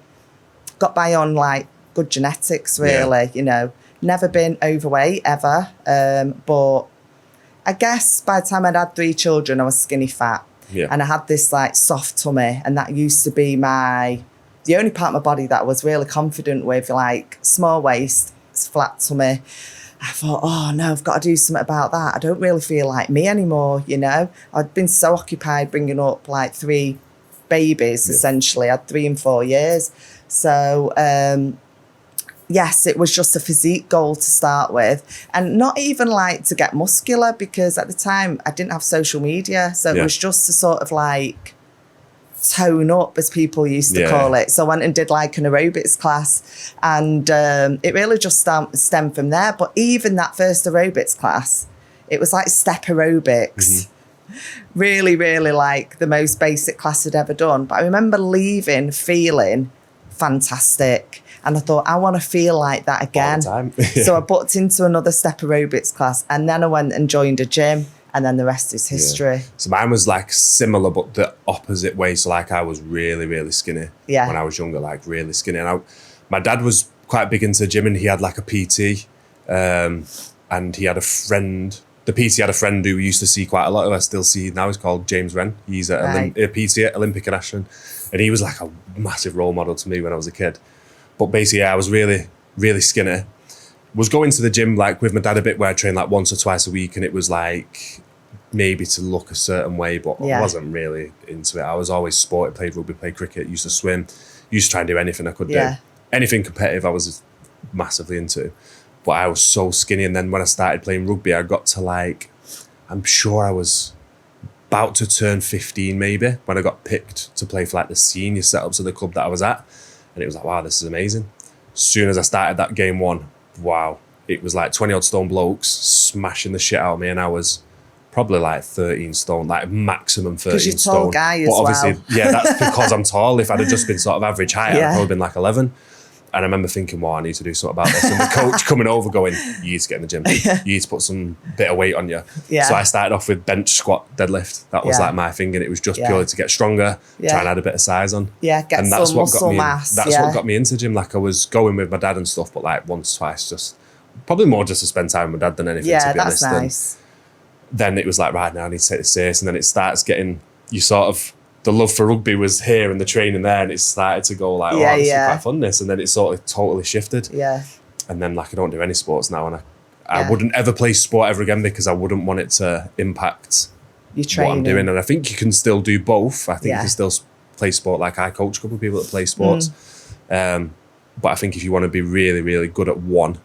got by on like good genetics, really, you know, never been overweight ever. But I guess by the time I'd had 3 children, I was skinny fat. Yeah. And I had this like soft tummy, and that used to be the only part of my body that I was really confident with, like small waist, flat tummy. I thought, oh no, I've got to do something about that. I don't really feel like me anymore, you know. I'd been so occupied bringing up like 3 babies, essentially. I had 3 in 4 years. So, yes, it was just a physique goal to start with, and not even like to get muscular, because at the time I didn't have social media. So it was just to sort of like tone up, as people used to call it. So I went and did like an aerobics class, and it really just stemmed from there. But even that first aerobics class, it was like step aerobics. Really, really like the most basic class I'd ever done. But I remember leaving feeling fantastic. And I thought, I want to feel like that again. All the time. So I booked into another step aerobics class, and then I went and joined a gym, and then the rest is history. So mine was like similar, but the opposite way. So like I was really, really skinny when I was younger, like really skinny. And my dad was quite big into the gym, and he had like a PT, and he had a friend. The PT had a friend who we used to see quite a lot, who I still see now. He's called James Wren. He's a PT at Olympic and Ashton. And he was like a massive role model to me when I was a kid. But basically, I was really, really skinny. Was going to the gym like with my dad a bit, where I trained like once or twice a week, and it was like maybe to look a certain way, but I wasn't really into it. I was always sporty, played rugby, played cricket, used to swim, used to try and do anything I could do. Anything competitive I was massively into. But I was so skinny, and then when I started playing rugby, I got to like, I'm sure I was about to turn 15 maybe, when I got picked to play for like the senior setups of the club that I was at. And it was like, wow, this is amazing. As soon as I started that game 1, wow, it was like 20 odd stone blokes smashing the shit out of me, and I was probably like 13 stone, like maximum 13 stone. Because you're a tall guy as but obviously, well. yeah, that's because I'm tall. If I'd have just been sort of average height, I'd probably been like 11. And I remember thinking, well, I need to do something about this. And the coach coming over going, you need to get in the gym. You need to put some bit of weight on you. Yeah. So I started off with bench, squat, deadlift. That was like my thing. And it was just purely to get stronger, try and add a bit of size on. Yeah, get and some that's what muscle got me mass. That's what got me into gym. Like I was going with my dad and stuff, but like once, twice, just probably more just to spend time with my dad than anything, to be honest. Yeah, that's nice. And then it was like, right, now I need to take this serious. And then it starts getting, you sort of, the love for rugby was here and the training there, and it started to go like, this is quite fun, this. And then it sort of totally shifted. Yeah. And then like I don't do any sports now, and I wouldn't ever play sport ever again, because I wouldn't want it to impact what I'm doing. And I think you can still do both. I think you can still play sport. Like I coach a couple of people that play sports. But I think if you want to be really, really good at one,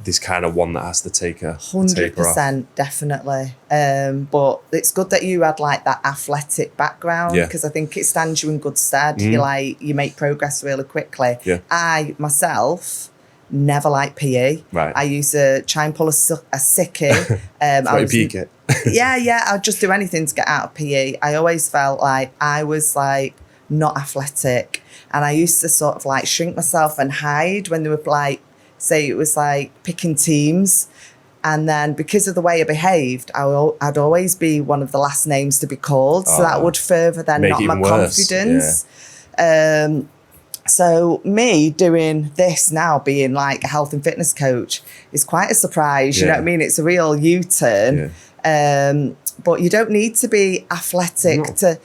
there's kind of one that has to take a 100%, definitely. But it's good that you had like that athletic background, because I think it stands you in good stead. You make progress really quickly. I myself never liked PE. Right. I used to try and pull a sickie. What you peak it. yeah, I'd just do anything to get out of PE. I always felt like I was like not athletic, and I used to sort of like shrink myself and hide when they were like, say it was like picking teams. And then because of the way I behaved, I'd always be one of the last names to be called. So that would further then Make knock it my even worse. confidence. So me doing this now, being like a health and fitness coach, is quite a surprise. You know what I mean? It's a real U-turn. But you don't need to be athletic to,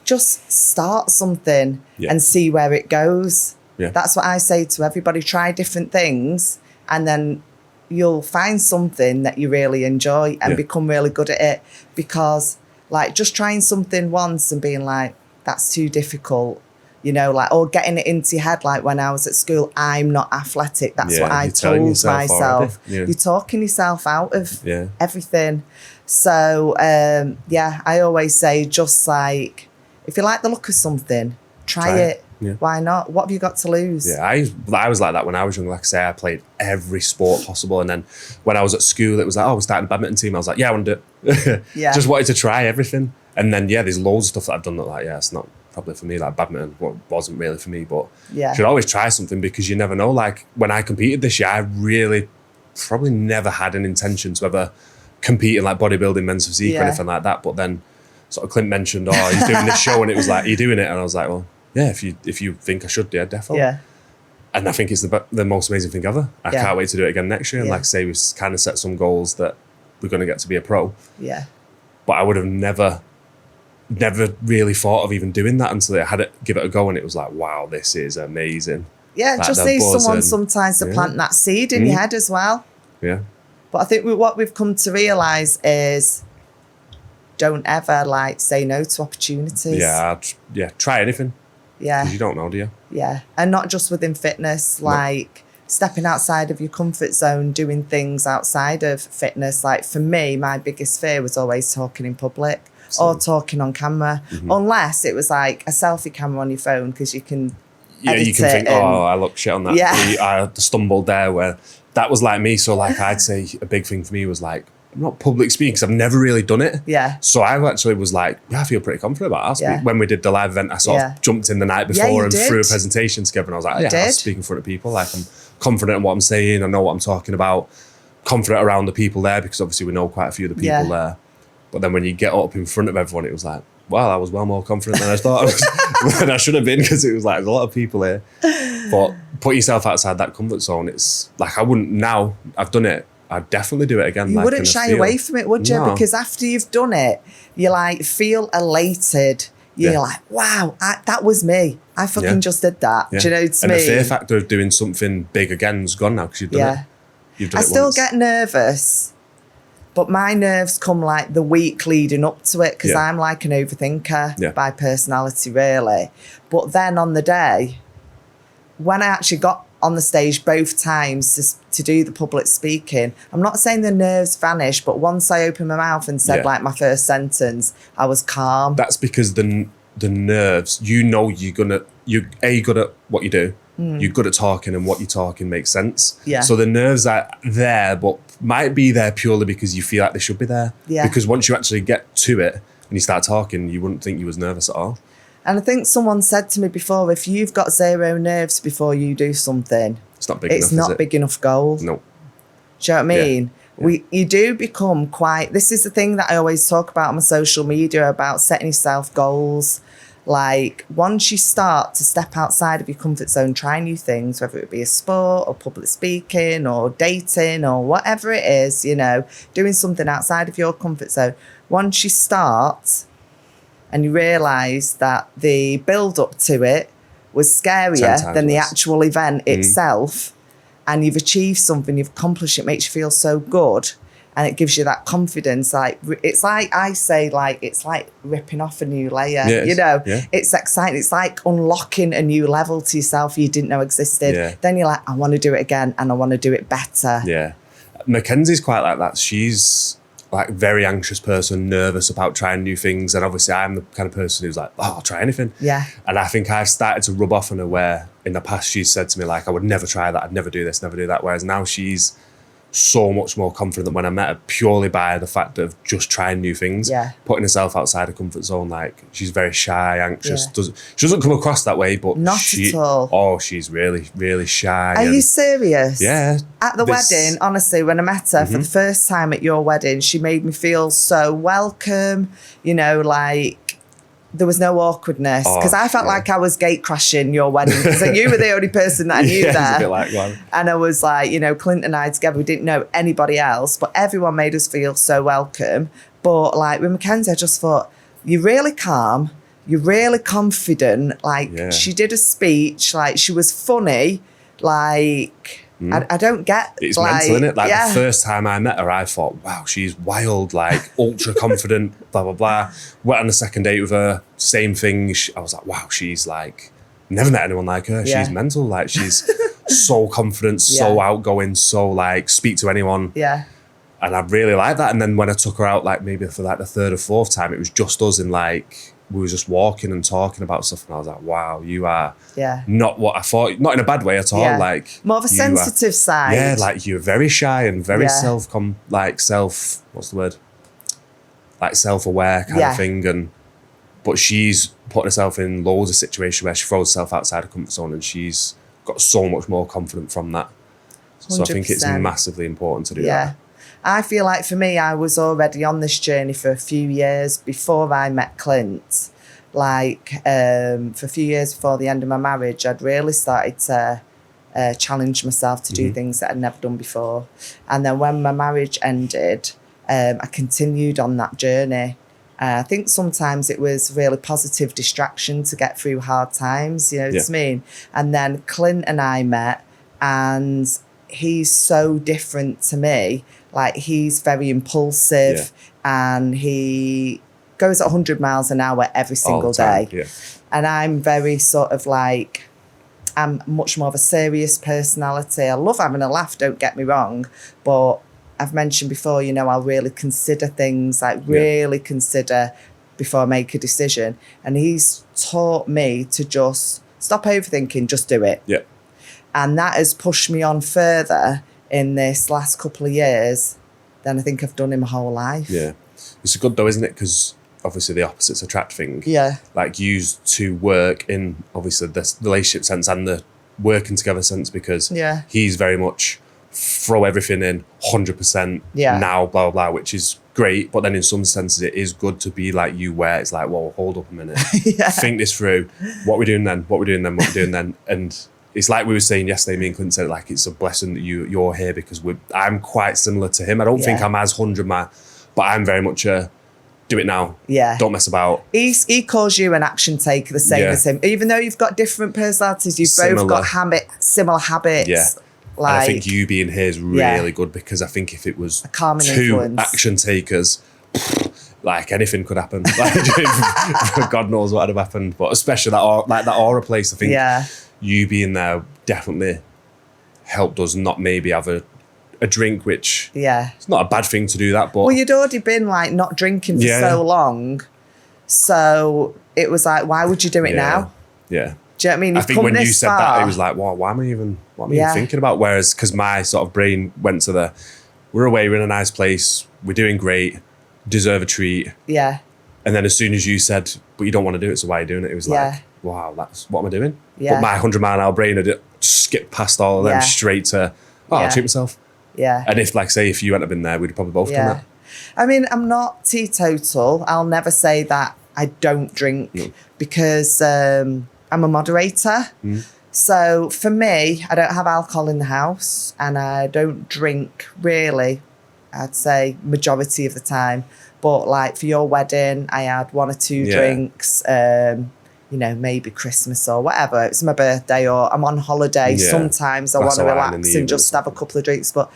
just start something and see where it goes. Yeah. That's what I say to everybody. Try different things, and then you'll find something that you really enjoy and become really good at it. Because like just trying something once and being like, that's too difficult, or getting it into your head. Like when I was at school, I'm not athletic. That's what I told myself. You're talking yourself out of everything. So, I always say, just like, if you like the look of something, try it. Yeah. Why not? What have you got to lose? Yeah, I was like that when I was young. Like I say, I played every sport possible. And then when I was at school, it was like, we're starting a badminton team. I was like, I want to do it. Just wanted to try everything. And then, there's loads of stuff that I've done that like, it's not probably for me. Like badminton wasn't really for me. But you should always try something, because you never know. Like when I competed this year, I really probably never had an intention to ever compete in like bodybuilding, men's physique or anything like that. But then sort of Clint mentioned, he's doing this show, and it was like, are you doing it? And I was like, well, yeah, if you think I should, definitely. Yeah. And I think it's the most amazing thing ever. I can't wait to do it again next year. And like I say, we've kind of set some goals that we're going to get to be a pro. Yeah. But I would have never really thought of even doing that until I had it, give it a go, and it was like, wow, this is amazing. Yeah, like just need someone sometimes to plant that seed in your head as well. Yeah. But I think what we've come to realise is, don't ever say no to opportunities. Try anything. Yeah. Because you don't know, do you? Yeah. And not just within fitness, stepping outside of your comfort zone, doing things outside of fitness. Like for me, my biggest fear was always talking in public or talking on camera, unless it was like a selfie camera on your phone, because you can edit you can think, I look shit on that. Yeah. I stumbled there where that was like me. So like I'd say a big thing for me was like, I'm not public speaking because I've never really done it. Yeah. So I actually was like, I feel pretty confident about it. When we did the live event, I sort of jumped in the night before and threw a presentation together, and I was like, I'll speak in front of people. Like I'm confident in what I'm saying. I know what I'm talking about. Confident around the people there, because obviously we know quite a few of the people there. But then when you get up in front of everyone, it was like, well, I was well more confident than I thought I was, than I should have been, because it was like, there's a lot of people here. But put yourself outside that comfort zone. It's like, I wouldn't, now I've done it, I'd definitely do it again. You wouldn't shy away from it, would you? No. Because after you've done it, you feel elated. You're like, wow, that was me. I fucking just did that. Yeah. Do you know what I mean? And the fear factor of doing something big again is gone now, because you've done it. You've done it still get nervous, but my nerves come the week leading up to it, because I'm like an overthinker by personality, really. But then on the day, when I actually got on the stage both times to do the public speaking, I'm not saying the nerves vanished, but once I opened my mouth and said my first sentence, I was calm. That's because the nerves, you're good at what you do. You're good at talking, and what you're talking makes sense. Yeah. So the nerves are there, but might be there purely because you feel like they should be there. Yeah. Because once you actually get to it and you start talking, you wouldn't think you was nervous at all. And I think someone said to me before, if you've got zero nerves before you do something, it's not big enough. It's not big enough goal. No. Do you know what I mean? Yeah. You do become this is the thing that I always talk about on my social media, about setting yourself goals. Like once you start to step outside of your comfort zone, try new things, whether it be a sport or public speaking or dating or whatever it is, doing something outside of your comfort zone. Once you start and you realise that the build up to it was scarier than the actual event itself, and you've achieved something, you've accomplished it, makes you feel so good, and it gives you that confidence. It's like I say, it's like ripping off a new layer. It's exciting. It's like unlocking a new level to yourself you didn't know existed. Yeah. Then you're like, I want to do it again, and I want to do it better. Yeah, Mackenzie's quite like that. She's like very anxious person, nervous about trying new things. And obviously I'm the kind of person who's like, oh, I'll try anything. Yeah. And I think I've started to rub off on her where in the past she's said to me like, I would never try that. I'd never do this, never do that. Whereas now she's so much more confident when I met her purely by the fact of just trying new things, putting herself outside her comfort zone. Like she's very shy, anxious. She doesn't come across that way, but not at all. Oh, she's really, really shy. Are you serious? Yeah. At the wedding, honestly, when I met her for the first time at your wedding, she made me feel so welcome. You know, like there was no awkwardness because I felt like I was gate crashing your wedding because you were the only person that I knew there. It's a bit like one. And I was like, you know, Clint and I together, we didn't know anybody else, but everyone made us feel so welcome. But like with Mackenzie, I just thought, you're really calm, you're really confident. Like she did a speech, like she was funny, like... I don't get it's like, mental, innit? Like the first time I met her, I thought, wow, she's wild, like ultra confident, blah, blah, blah. Went on the second date with her, same thing. I was like, wow, she's like, never met anyone like her. She's mental. Like she's so confident, so outgoing, so like speak to anyone. Yeah. And I really like that. And then when I took her out, like maybe for like the third or fourth time, it was just us in like, we were just walking and talking about stuff. And I was like, wow, you are not what I thought, not in a bad way at all. Like more of a sensitive side. Yeah, like you're very shy and very self-aware kind of thing. But she's putting herself in loads of situations where she throws herself outside her comfort zone and she's got so much more confident from that. 100%. So I think it's massively important to do that. I feel like for me, I was already on this journey for a few years before I met Clint. Like for a few years before the end of my marriage, I'd really started to challenge myself to do things that I'd never done before. And then when my marriage ended, I continued on that journey. I think sometimes it was really positive distraction to get through hard times, you know what I mean? And then Clint and I met and he's so different to me. Like he's very impulsive and he goes at 100 miles an hour every single day. Yeah. And I'm very sort of like, I'm much more of a serious personality. I love having a laugh, don't get me wrong. But I've mentioned before, you know, I'll really consider things, like really consider before I make a decision. And he's taught me to just stop overthinking, just do it. Yeah. And that has pushed me on further in this last couple of years than I think I've done in my whole life. Yeah. It's good though, isn't it? Because obviously the opposites attract thing. Yeah. Like used to work in obviously the relationship sense and the working together sense because he's very much throw everything in 100% now, blah, blah, blah, which is great. But then in some senses it is good to be like you where it's like, well, hold up a minute. Think this through. What we're doing then? What we're doing then? What we're doing then? And it's like we were saying yesterday, me and Clint said, like, it's a blessing that you're here because I'm quite similar to him. I don't think I'm as 100 mile, but I'm very much a do it now. Yeah. Don't mess about. He calls you an action taker the same as him. Even though you've got different personalities, you've both got similar habits. Yeah. Like, and I think you being here is really good because I think if it was two action takers, like anything could happen. Like, God knows what would have happened. But especially that aura place, I think you being there definitely helped us not maybe have a drink, which it's not a bad thing to do that. But well, you'd already been like not drinking for so long. So it was like, why would you do it now? Yeah. Do you know what I mean? I think when you said that, it was like, well, what am I even thinking about? Whereas, because my sort of brain went to we're away, we're in a nice place, we're doing great, deserve a treat. Yeah. And then as soon as you said, but you don't want to do it, so why are you doing it? It was like, wow, that's what am I doing? Yeah. But my 100-mile-an-hour brain had skipped past all of them straight to, I'll treat myself. Yeah. And if, like, say, if you hadn't have been there, we'd probably both done that. I mean, I'm not teetotal. I'll never say that I don't drink because I'm a moderator. So for me, I don't have alcohol in the house and I don't drink really, I'd say majority of the time. But like for your wedding, I had one or two drinks, you know, maybe Christmas or whatever. It's my birthday or I'm on holiday. Sometimes I want to relax and just have a couple of drinks, but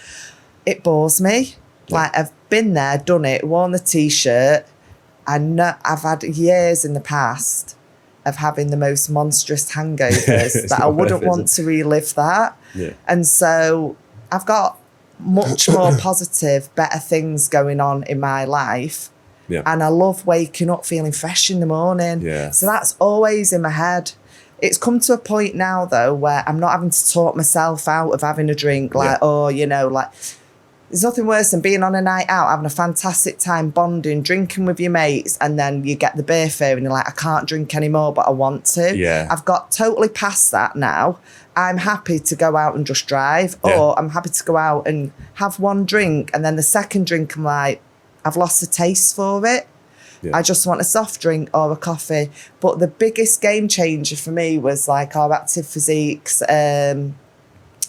it bores me. Like I've been there, done it, worn the T-shirt. I've had years in the past of having the most monstrous hangovers that I wouldn't want to relive that. Yeah. And so I've got much more positive, better things going on in my life. Yeah. And I love waking up feeling fresh in the morning. Yeah. So that's always in my head. It's come to a point now, though, where I'm not having to talk myself out of having a drink. Like, oh, you know, like, there's nothing worse than being on a night out, having a fantastic time bonding, drinking with your mates, and then you get the beer fear and you're like, I can't drink anymore, but I want to. Yeah. I've got totally past that now. I'm happy to go out and just drive, or I'm happy to go out and have one drink, and then the second drink, I'm like, I've lost the taste for it. Yeah. I just want a soft drink or a coffee. But the biggest game changer for me was like our Active Physiques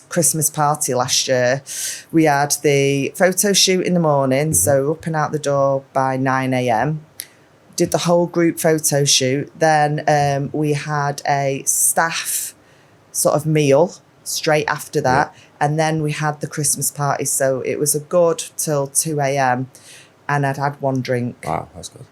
Christmas party last year. We had the photo shoot in the morning, so up and out the door by 9 a.m. Did the whole group photo shoot. Then we had a staff sort of meal straight after that. And then we had the Christmas party. So it was a good till 2 a.m. and I'd had one drink. Wow, that's good.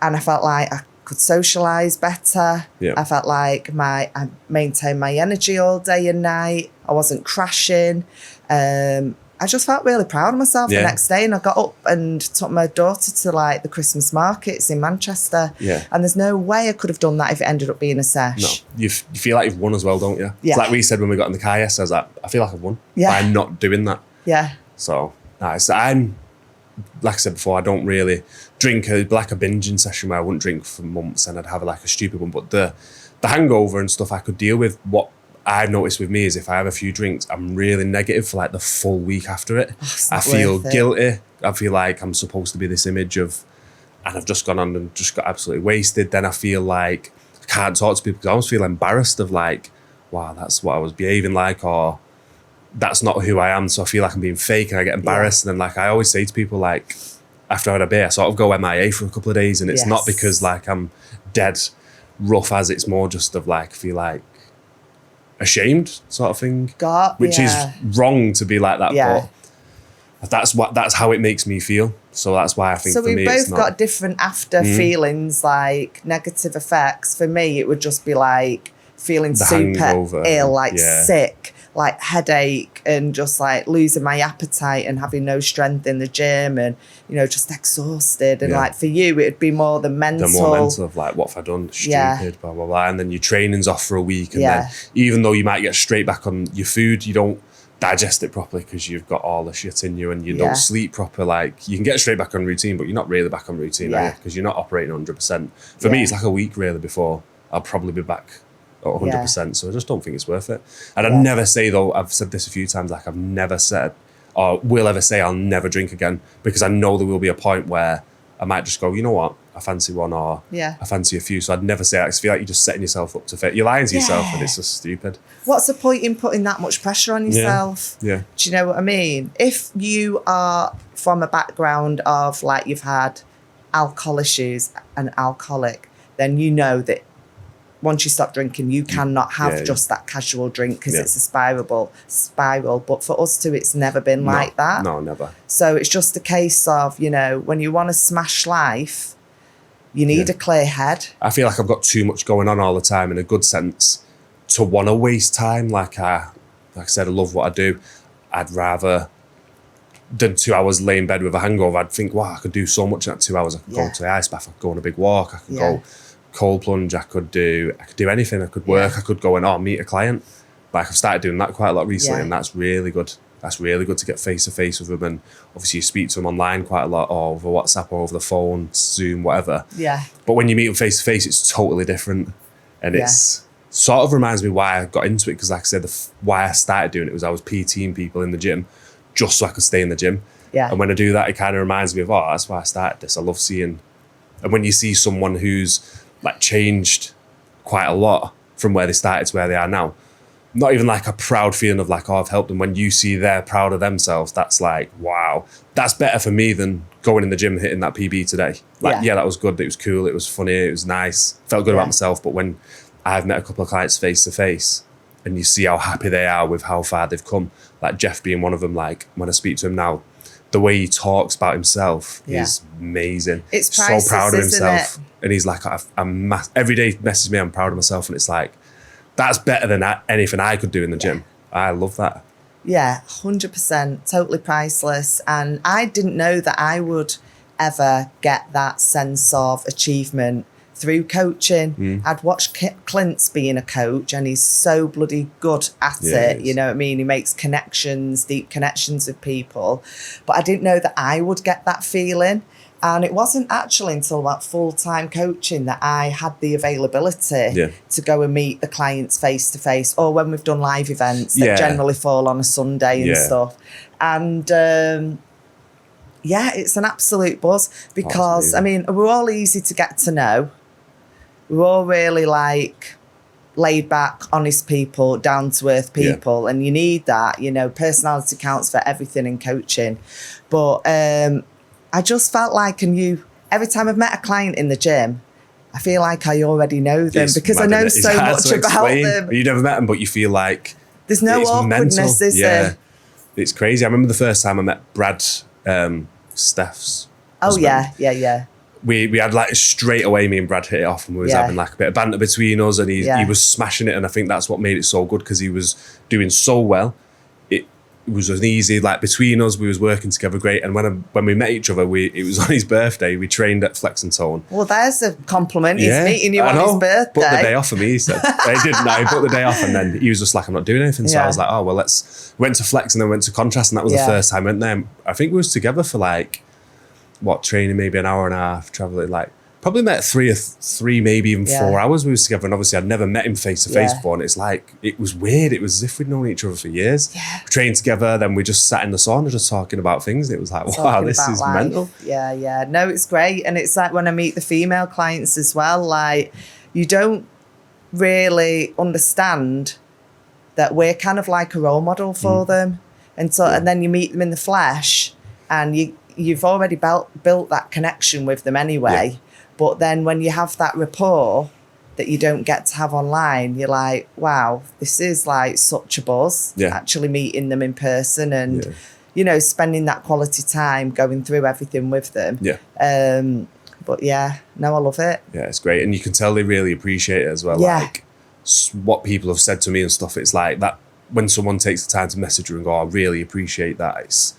And I felt like I could socialise better. Yeah. I felt like I maintained my energy all day and night. I wasn't crashing. I just felt really proud of myself the next day, and I got up and took my daughter to like the Christmas markets in Manchester. Yeah. And there's no way I could have done that if it ended up being a sesh. No, you feel like you've won as well, don't you? Yeah. It's like we said when we got in the car yesterday, I was like, I feel like I've won by not doing that. Yeah. So, nice. I'm, like I said before, I don't really drink. Like a binging session where I wouldn't drink for months and I'd have like a stupid one. But the hangover and stuff I could deal with. What I've noticed with me is if I have a few drinks, I'm really negative for like the full week after it. I feel guilty. I feel like I'm supposed to be this image of, and I've just gone on and just got absolutely wasted. Then I feel like I can't talk to people because I almost feel embarrassed of like, wow, that's what I was behaving like, or that's not who I am. So I feel like I'm being fake and I get embarrassed. And then like I always say to people, like after I had a beer, I sort of go MIA for a couple of days, and it's not because like I'm dead rough, as it's more just of like, I feel like ashamed sort of thing, which is wrong to be like that, but that's how it makes me feel. So that's why I think so for me we've both it's not, got different after feelings, like negative effects. For me it would just be like feeling super hangover, ill, like sick, like headache, and just like losing my appetite and having no strength in the gym, and you know, just exhausted. And like for you it'd be more the mental of like, what have I done stupid, blah blah blah, and then your training's off for a week, and then even though you might get straight back on your food, you don't digest it properly because you've got all the shit in you, and you don't sleep proper. Like you can get straight back on routine, but you're not really back on routine because you're not operating 100%. For me it's like a week really before I'll probably be back at 100%. So I just don't think it's worth it. And I'd never say, though, I've said this a few times, like I've never said or will ever say I'll never drink again, because I know there will be a point where I might just go, you know what, I fancy one, or I fancy a few. So I'd never say that. I feel like you're just setting yourself up to fail. You're lying to yourself, and it's just stupid. What's the point in putting that much pressure on yourself? Yeah. Do you know what I mean? If you are from a background of like you've had alcohol issues, an alcoholic, then you know that once you stop drinking, you cannot have just that casual drink, because it's a spiral. But for us two, it's never been like that. No, never. So it's just a case of, you know, when you want to smash life, you need a clear head. I feel like I've got too much going on all the time, in a good sense, to want to waste time. Like I said, I love what I do. I'd rather than 2 hours lay in bed with a hangover. I'd think, wow, I could do so much in that 2 hours. I could go to the ice bath, I could go on a big walk, I could go cold plunge, I could do anything. I could work, I could go and meet a client. Like I've started doing that quite a lot recently, and that's really good. That's really good to get face to face with them, and obviously you speak to them online quite a lot, or over WhatsApp, or over the phone, Zoom, whatever. Yeah. But when you meet them face to face, it's totally different, and it's sort of reminds me why I got into it, because like I said, why I started doing it was I was PTing people in the gym just so I could stay in the gym. Yeah. And when I do that, it kind of reminds me of, that's why I started this. I love seeing, and when you see someone who's like changed quite a lot from where they started to where they are now, not even like a proud feeling of like, I've helped them. When you see they're proud of themselves, that's like, wow, that's better for me than going in the gym and hitting that PB today. Like, that was good. It was cool. It was funny. It was nice. Felt good about myself. But when I've met a couple of clients face to face, and you see how happy they are with how far they've come, like Jeff being one of them, like when I speak to him now, the way he talks about himself is amazing. It's priceless, so proud of himself. And he's like, every day messages me, I'm proud of myself. And it's like, that's better than anything I could do in the gym. I love that. Yeah, 100%, totally priceless. And I didn't know that I would ever get that sense of achievement through coaching. I'd watched Clint's being a coach, and he's so bloody good at it. You know what I mean? He makes connections, deep connections with people. But I didn't know that I would get that feeling. And it wasn't actually until about full-time coaching that I had the availability to go and meet the clients face to face, or when we've done live events that generally fall on a Sunday and stuff. And it's an absolute buzz because, I mean, we're all easy to get to know. We're all really like laid back, honest people, down to earth people. And you need that, you know, personality counts for everything in coaching. But I just felt like I knew every time I've met a client in the gym, I feel like I already know them because I know so much about them. You never met them, but you feel like there's no awkwardness, mental. is there? It's crazy. I remember the first time I met Brad Steph's husband. Yeah. We had like straight away, me and Brad hit it off, and we was having like a bit of banter between us, and he was smashing it, and I think that's what made it so good because he was doing so well. It was an easy, like between us, we was working together great. And when we met each other, it was on his birthday. We trained at Flex and Tone. Well, there's a compliment. He's meeting you on his birthday. Booked the day off for me, he said. I didn't know. He booked the day off, and then he was just like, I'm not doing anything. So I was like, oh, well, went to Flex and then went to Contrast, and that was the first time I went there. I think we was together for like, training maybe an hour and a half, traveling like, probably met three, maybe even 4 hours we was together. And obviously I'd never met him face to face before. And it's like, it was weird. It was as if we'd known each other for years. Yeah. We trained together, then we just sat in the sauna just talking about things. And it was like, wow, this is life. Mental. Yeah. No, it's great. And it's like when I meet the female clients as well, like you don't really understand that we're kind of like a role model for them. And so, and then you meet them in the flesh and you've already built that connection with them anyway. But then when you have that rapport that you don't get to have online, you're like, wow, this is like such a buzz, actually meeting them in person and, you know, spending that quality time going through everything with them. But I love it. Yeah, it's great. And you can tell they really appreciate it as well. Like what people have said to me and stuff, it's like that when someone takes the time to message you and go, I really appreciate that.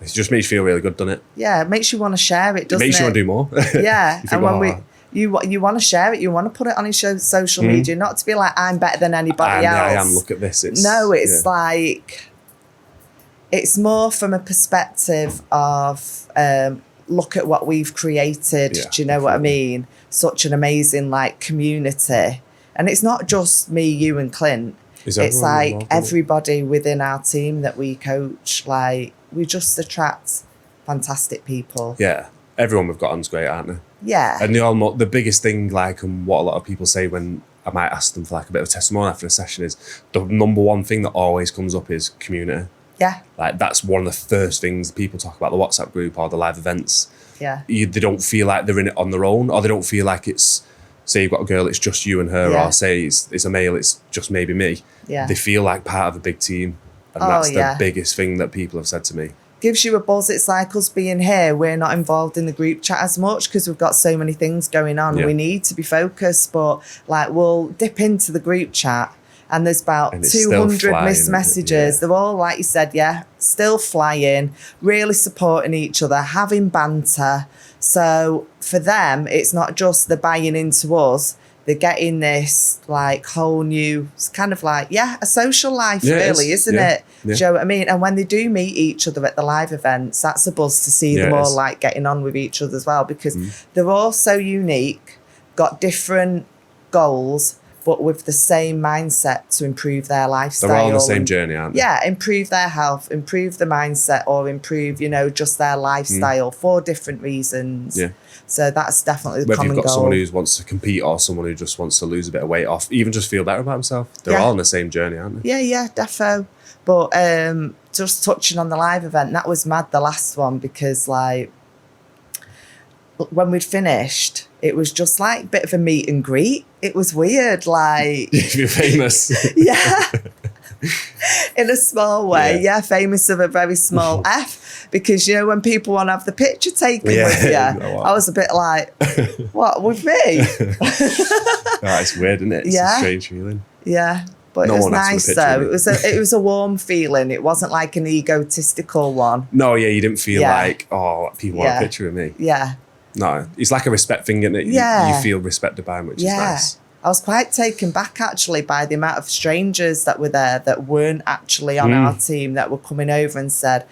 It just makes you feel really good, doesn't it? Yeah, it makes you want to share it, doesn't it? It makes you want to do more. Yeah, and when you want to share it, you want to put it on your social media, not to be like, I'm better than anybody else. I am, look at this. It's like, it's more from a perspective of, look at what we've created. Do you know what I mean? Such an amazing like community. And it's not just me, you and Clint. It's like everybody within our team that we coach, like, we just attract fantastic people. Yeah. Everyone we've got on's great, aren't they? Yeah. And the biggest thing, like, and what a lot of people say when I might ask them for like a bit of testimony after a session is the number one thing that always comes up is community. Yeah. Like, that's one of the first things people talk about, the WhatsApp group or the live events. Yeah. They don't feel like they're in it on their own, or they don't feel like it's, say you've got a girl, it's just you and her, or say it's a male, it's just maybe me. Yeah. They feel like part of a big team. And that's the biggest thing that people have said to me. Gives you a buzz. It's like us being here. We're not involved in the group chat as much because we've got so many things going on. We need to be focused, but like we'll dip into the group chat and there's about 200 missed messages. They're all, like you said, still flying, really supporting each other, having banter. So for them, it's not just the buying into us. They're getting this like whole new, it's kind of like, a social life really, isn't it? Do you know what I mean? And when they do meet each other at the live events, that's a buzz to see them all like getting on with each other as well, because they're all so unique, got different goals, but with the same mindset to improve their lifestyle. They're all on the same journey, aren't they? Yeah, improve their health, improve the mindset, or improve, just their lifestyle for different reasons. Yeah. So that's definitely the common goal. Whether you've got someone who wants to compete or someone who just wants to lose a bit of weight off, even just feel better about himself. They're all on the same journey, aren't they? Yeah, defo. But just touching on the live event, that was mad, the last one, because like when we'd finished, it was just like a bit of a meet and greet. It was weird, like... You're famous. Yeah. In a small way, famous of a very small F. Because, when people want to have the picture taken with you, I was a bit like, what, with me? It's weird, isn't it? It's a strange feeling. Yeah. But No it was one asked for a nice picture though. of It was a warm feeling. It wasn't like an egotistical one. No, yeah, you didn't feel Yeah. like, oh, people want Yeah. a picture of me. Yeah. No, it's like a respect thing, isn't it? Yeah. You feel respected by them, which is Yeah. nice. I was quite taken back actually by the amount of strangers that were there that weren't actually on our team that were coming over and said,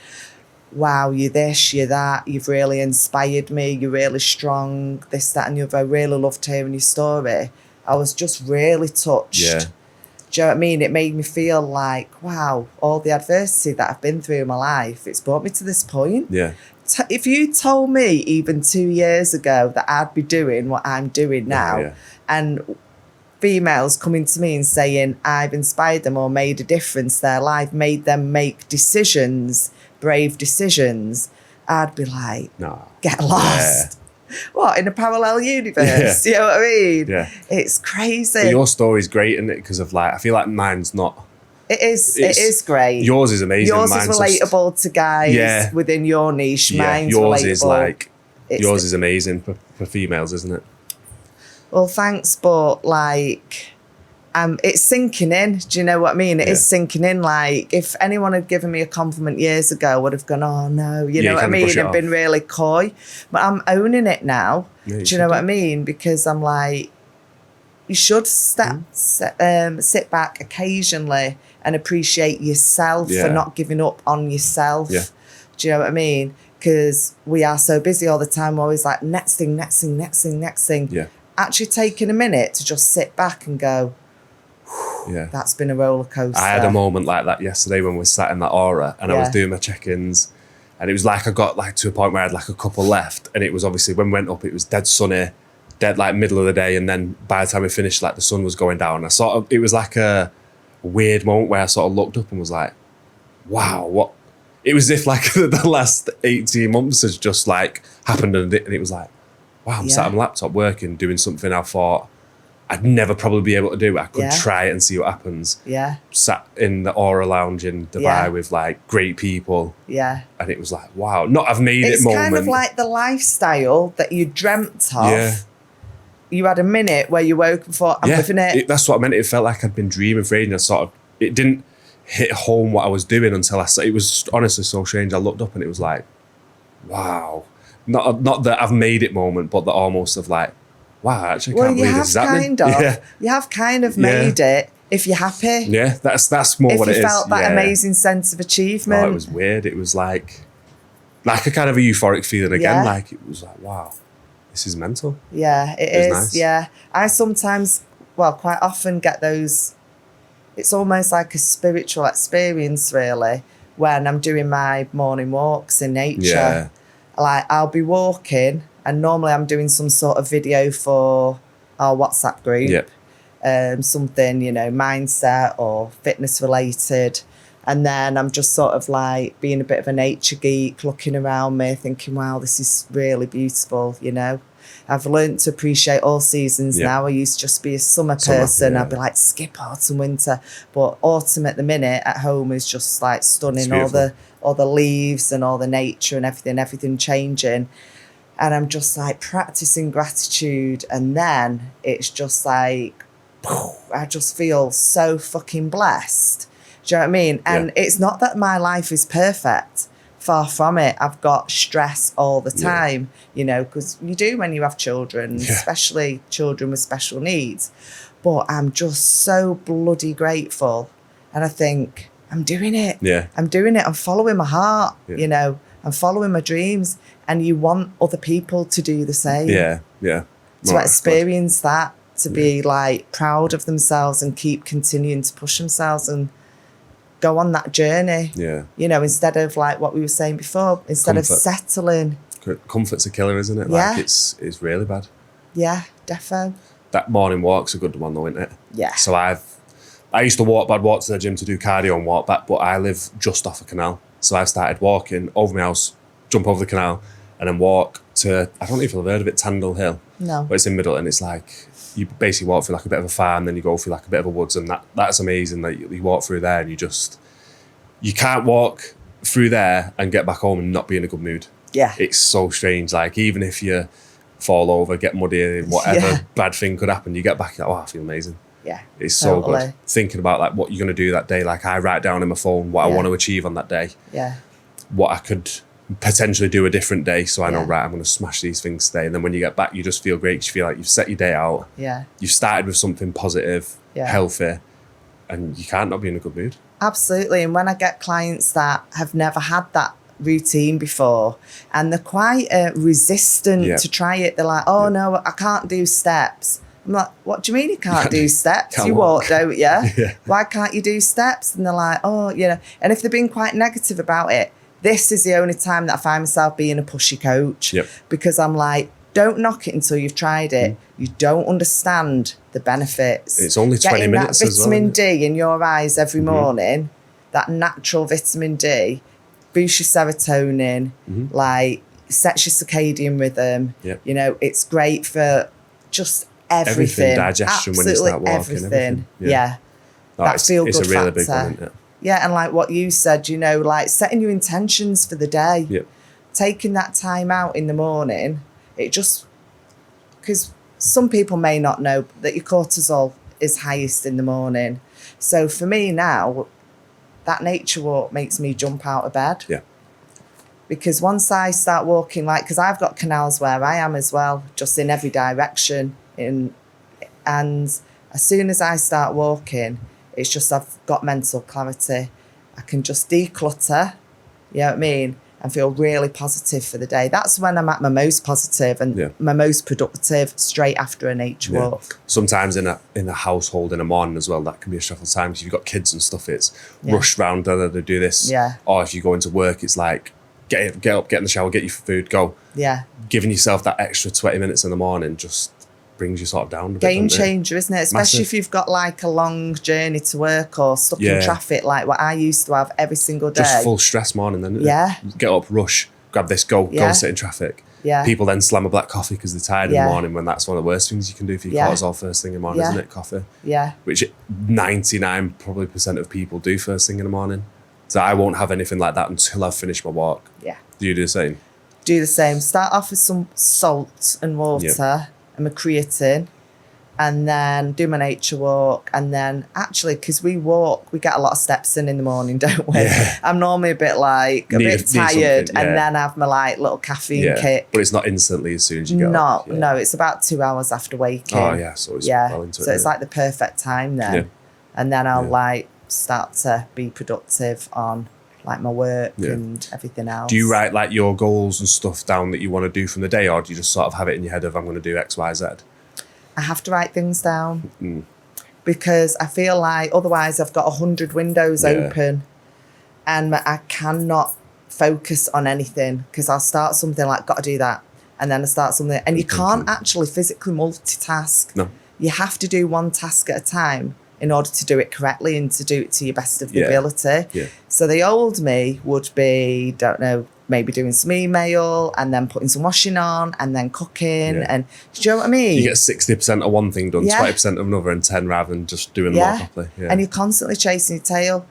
wow, you're this, you're that, you've really inspired me, you're really strong, this, that, and the other. I really loved hearing your story. I was just really touched. Yeah. Do you know what I mean? It made me feel like, wow, all the adversity that I've been through in my life, it's brought me to this point. Yeah. If you told me even 2 years ago that I'd be doing what I'm doing now, Yeah. and females coming to me and saying I've inspired them or made a difference their life, made them make decisions, brave decisions, I'd be like, No. get lost. What, in a parallel universe? Yeah. You know what I mean? Yeah. It's crazy. But your story's great, isn't it? Because of like, I feel like mine's not. It is It's- great. Yours is amazing. Yours is Mine's just- relatable to guys Yeah. within your niche. Yeah, Mine's yours relatable. is like, It's- yours is amazing for females, isn't it? Well, thanks, but like, it's sinking in. Do you know what I mean? It is Yeah. sinking in. Like, if anyone had given me a compliment years ago, I would have gone, "Oh no," you Yeah, know you what I kinda mean, brush it and been off. really coy. But I'm owning it now. Yeah, you Do you know should what do. I mean? Because I'm like, you should sit back occasionally and appreciate yourself Yeah. for not giving up on yourself. Yeah. Do you know what I mean? Because we are so busy all the time. We're always like, next thing, next thing, next thing, next thing. Yeah. Actually taking a minute to just sit back and go, Yeah. that's been a roller coaster. I had a moment like that yesterday when we sat in that aura and I was Yeah. doing my check-ins, and it was like I got like to a point where I had like a couple left, and it was obviously when we went up, it was dead sunny, dead like middle of the day, and then by the time we finished, like the sun was going down. I sort of, it was like a weird moment where I sort of looked up and was like, wow, what? It was as if like the last 18 months has just like happened, and it was like, wow, I'm sat Yeah. on my laptop working, doing something I thought I'd never probably be able to do. I could Yeah. try it and see what happens. Yeah, Sat in the Aura Lounge in Dubai Yeah. with like great people, yeah. and it was like, wow, not I've made It's it moment. kind of like the lifestyle that you dreamt of. Yeah. You had a minute where you woke and thought, I'm living it. That's what I meant. It felt like I'd been dreaming for ages. Sort of, it didn't hit home what I was doing until it was honestly so strange. I looked up and it was like, wow, not that I've made it moment, but the almost of like, wow, I actually Well, can't you believe have this is happening. kind of. Yeah, You have kind of Yeah. made it if you're happy. yeah, that's more If what you it is. felt that Yeah. amazing sense of achievement. Oh, it was weird. It was like a kind of a euphoric feeling again. Yeah. Like it was like, wow, this is mental. Yeah, it It is. was nice. Yeah. I sometimes, quite often get those, it's almost like a spiritual experience, really, when I'm doing my morning walks in nature. Yeah. Like, I'll be walking, and normally I'm doing some sort of video for our WhatsApp group. Yep. Something, mindset or fitness related. And then I'm just sort of like being a bit of a nature geek, looking around me, thinking, wow, this is really beautiful, I've learned to appreciate all seasons Yeah. now. I used to just be a summer Summer, person. yeah. I'd be like, skip autumn, winter. But autumn at the minute at home is just like stunning. It's All the leaves and all the nature and everything changing. And I'm just like practicing gratitude. And then it's just like, I just feel so fucking blessed. Do you know what I mean? And Yeah. it's not that my life is perfect. Far from it. I've got stress all the Yeah. time, because you do when you have children, Yeah. especially children with special needs. But I'm just so bloody grateful. And I think, I'm doing it. Yeah. I'm doing it. I'm following my heart, Yeah. I'm following my dreams. And you want other people to do the same. Yeah. Yeah. To Right, experience that, to be like proud of themselves and keep continuing to push themselves and go on that journey. Yeah. Instead of like what we were saying before, instead of Comfort. settling. Comfort's a killer, isn't it? Yeah. Like it's really bad. Yeah, defo. That morning walk's a good one though, isn't it? Yeah. So I used to walk, but I'd walk to the gym to do cardio and walk back, but I live just off a canal. So I've started walking over my house, jump over the canal, and then walk to, I don't know if you've heard of it, Tandle Hill. No. But it's in the middle, and it's like, you basically walk through like a bit of a farm, then you go through like a bit of a woods, and that's amazing. Like you walk through there and you can't walk through there and get back home and not be in a good mood. Yeah. It's so strange. Like even if you fall over, get muddy, whatever Yeah. bad thing could happen, you get back, you're like, oh, I feel amazing. Yeah. It's so totally. good. Thinking about like what you're going to do that day. Like I write down in my phone what I Yeah. want to achieve on that day, Yeah. what I could potentially do a different day. So I know, Yeah. right, I'm going to smash these things today. And then when you get back, you just feel great. 'Cause you feel like you've set your day out. Yeah. You've started with something positive, Yeah. healthy, and you can't not be in a good mood. Absolutely. And when I get clients that have never had that routine before and they're quite resistant Yeah. to try it, they're like, oh Yeah. no, I can't do steps. I'm like, what do you mean you can't do steps? can't You walk. walk, don't you? Yeah. Why can't you do steps? And they're like, oh, you know. And if they're being quite negative about it, this is the only time that I find myself being a pushy coach. Yep. Because I'm like, don't knock it until you've tried it. You don't understand the benefits. It's only 20 Getting minutes that as well, vitamin isn't it? D in your eyes every morning, that natural vitamin D, boosts your serotonin, like sets your circadian rhythm. Yep. You know, it's great for just everything. digestion when you Absolutely start walking, everything. Yeah. Yeah. Oh, That it's feel-good a really big factor. one, isn't it? Yeah, and like what you said, you know, like setting your intentions for the day, Yep. taking that time out in the morning, it just, because some people may not know that your cortisol is highest in the morning. So for me now, that nature walk makes me jump out of bed. Yeah. Because once I start walking, like, because I've got canals where I am as well, just in every direction. And as soon as I start walking, it's just I've got mental clarity. I can just declutter, you know what I mean, and feel really positive for the day. That's when I'm at my most positive and Yeah. my most productive straight after a nature Yeah. walk. Sometimes in a household in a morning as well, that can be a stressful time. If you've got kids and stuff, it's Yeah. rush round, to do this. Yeah. Or if you go into work, it's like get up, get in the shower, get your food, go. Yeah. Giving yourself that extra 20 minutes in the morning just brings you sort of down a bit. Game doesn't it? changer, isn't it? Especially Massive. if you've got like a long journey to work or stuck Yeah. in traffic, like what I used to have every single day. Just full stress morning then, isn't Yeah. it? Get up, rush, grab this, go Yeah. and sit in traffic. Yeah. People then slam a black coffee because they're tired in Yeah. the morning, when that's one of the worst things you can do for your Yeah. cortisol first thing in the morning, Yeah. isn't it? Coffee. Yeah. Which 99 probably percent of people do first thing in the morning. So I won't have anything like that until I've finished my walk. Yeah. Do you do the same? Do the same. Start off with some salt and water and my creatine, and then do my nature walk. And then actually, because we walk, we get a lot of steps in the morning, don't we? Yeah. I'm normally a bit like, a Need bit something, tired, yeah. and then have my like little caffeine Yeah. kick. But it's not instantly as soon as you get No, up. Yeah. no, it's about 2 hours after waking. Oh, yeah. So it's Yeah. well into So it. it's like the perfect time then. Yeah. And then I'll Yeah. like start to be productive on like my work Yeah. and everything else. Do you write like your goals and stuff down that you want to do from the day, or do you just sort of have it in your head of I'm going to do X, Y, Z? I have to write things down Mm. because I feel like otherwise I've got 100 windows Yeah. open and I cannot focus on anything because I'll start something like, got to do that. And then I start something. And you can't actually physically multitask. No. You have to do one task at a time in order to do it correctly and to do it to your best of your Yeah. ability. Yeah. So the old me would be, don't know, maybe doing some email and then putting some washing on and then cooking. Yeah. And do you know what I mean? You get 60% of one thing done, Yeah. 20% of another, and 10 rather than just doing them all Yeah. properly. Yeah. And you're constantly chasing your tail.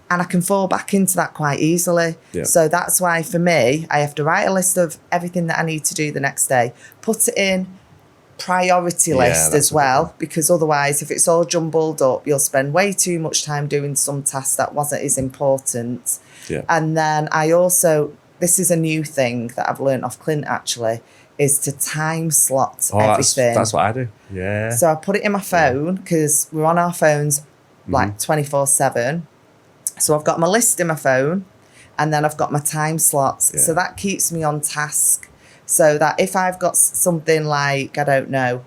And I can fall back into that quite easily. Yeah. So that's why for me, I have to write a list of everything that I need to do the next day, put it in priority Yeah, list that's as a good well, one. because otherwise if it's all jumbled up, you'll spend way too much time doing some task that wasn't as important. Yeah. And then I also, this is a new thing that I've learned off Clint actually, is to time slot Oh, everything. that's what I do. Yeah. So I put it in my phone because we're on our phones Mm-hmm. like 24/7. So I've got my list in my phone and then I've got my time slots. Yeah. So that keeps me on task. So that if I've got something like, I don't know,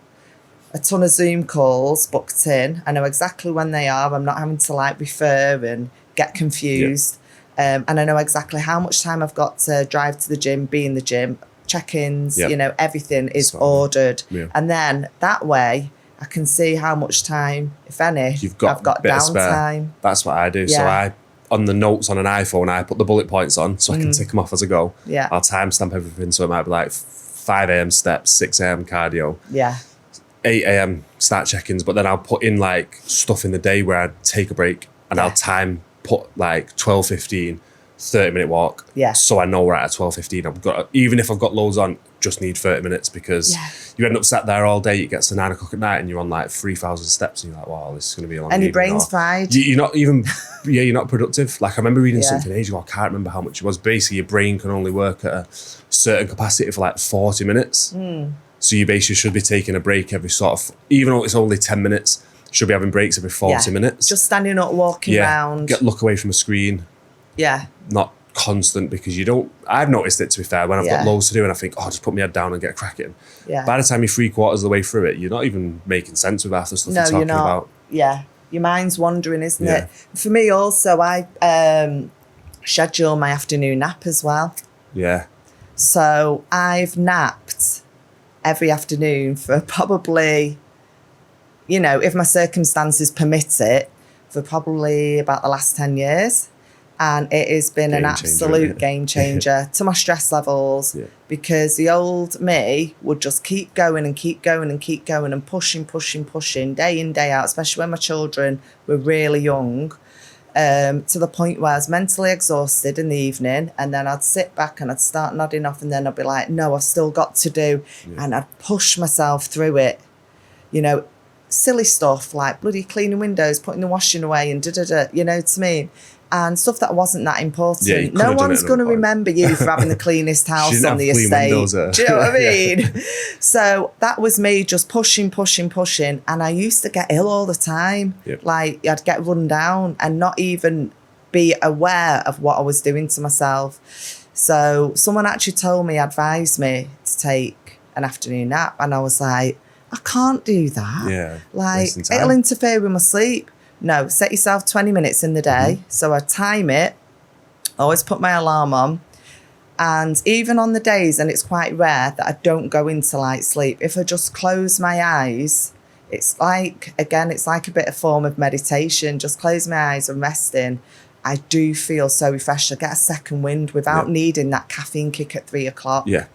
a ton of Zoom calls booked in, I know exactly when they are. I'm not having to like refer and get confused. And I know exactly how much time I've got to drive to the gym, be in the gym, check-ins, Yep. you know, everything is Spot on. ordered. Yeah. And then that way I can see how much time, if any, You've got I've got a bit of spare. downtime. That's what I do. So Yeah. on the notes on an iPhone, I put the bullet points on so I can tick them off as I go. Yeah. I'll timestamp everything. So it might be like 5 a.m. steps, 6 a.m. cardio, Yeah. 8 a.m. start check-ins, but then I'll put in like stuff in the day where I take a break and Yeah. I'll put like 12:15 30-minute walk. Yeah. So I know we're at 12:15. I've got, even if I've got loads on, just need 30 minutes because Yeah. you end up sat there all day. It gets to 9 o'clock at night and you're on like 3,000 steps and you're like, wow, this is going to be a long And your evening, brain's or fried. You're not even, you're not productive. Like I remember reading Yeah. something ages ago. I can't remember how much it was. Basically, your brain can only work at a certain capacity for like 40 minutes. So you basically should be taking a break every sort of, even though it's only 10 minutes, you should be having breaks every 40 minutes. Just standing up, walking around. Look away from a screen. Yeah. Not constant, because you don't, I've noticed it, to be fair, when I've got loads to do and I think, oh, just put my head down and get cracking. Yeah. By the time you're 3/4 of the way through it, you're not even making sense with half the stuff you're talking about. Yeah. Your mind's wandering, isn't Yeah. it? For me also, I schedule my afternoon nap as well. Yeah. So I've napped every afternoon for probably, you know, if my circumstances permit it, for probably about the last 10 years. And it has been an Game changer, absolute isn't it? game changer to my stress levels, because the old me would just keep going and keep going and keep going and pushing day in, day out, especially when my children were really young, to the point where I was mentally exhausted in the evening, and then I'd sit back and I'd start nodding off, and then I'd be like, no, I've still got to do. And I'd push myself through it, you know, silly stuff like bloody cleaning windows, putting the washing away and da-da-da, you know what I mean? And stuff that wasn't that important. Yeah, you could No have done it one's at going to another point. remember you for having the cleanest house didn't on have the clean estate. windows, Do you know what I mean? So that was me just pushing. And I used to get ill all the time. Yep. Like I'd get run down and not even be aware of what I was doing to myself. So someone actually advised me to take an afternoon nap. And I was like, I can't do that. Yeah. Like Wasting time. it'll interfere with my sleep. No, set yourself 20 minutes in the day. So I time it, always put my alarm on. And even on the days, and it's quite rare that I don't go into light sleep, if I just close my eyes, it's like, again, it's like a bit of form of meditation. Just close my eyes and resting. I do feel so refreshed. I get a second wind without needing that caffeine kick at 3 o'clock. Yeah.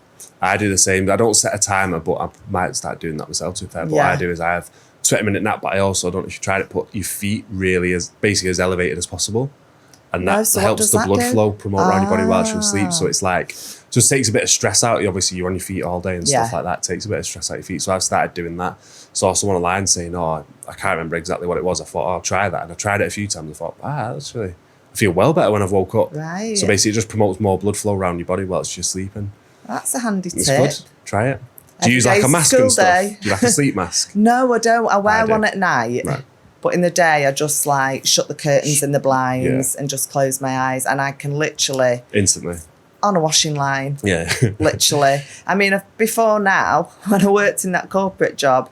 I do the same. I don't set a timer, but I might start doing that myself, to be fair. But what I do is I have 20-minute nap, but I also, I don't know if you tried it, put your feet really as basically as elevated as possible. And that so what helps does the that blood do? flow promote around your body whilst you're asleep. So it's like, just takes a bit of stress out. Obviously, you're on your feet all day and stuff like that. Takes a bit of stress out your feet. So I've started doing that. Saw someone online saying, oh, I can't remember exactly what it was. I thought, oh, I'll try that. And I tried it a few times. I thought, that's really, I feel well better when I've woke up. Right. So basically, it just promotes more blood flow around your body whilst you're sleeping. That's a handy It's tip. good. Try it. Do you use Every like a day's mask school and stuff? day. Do you like a sleep mask? No, I don't. I wear do. one at night. Right. But in the day, I just like shut the curtains and the blinds and just close my eyes. And I can literally, Instantly. on a washing line, Yeah. literally. I mean, before now, when I worked in that corporate job,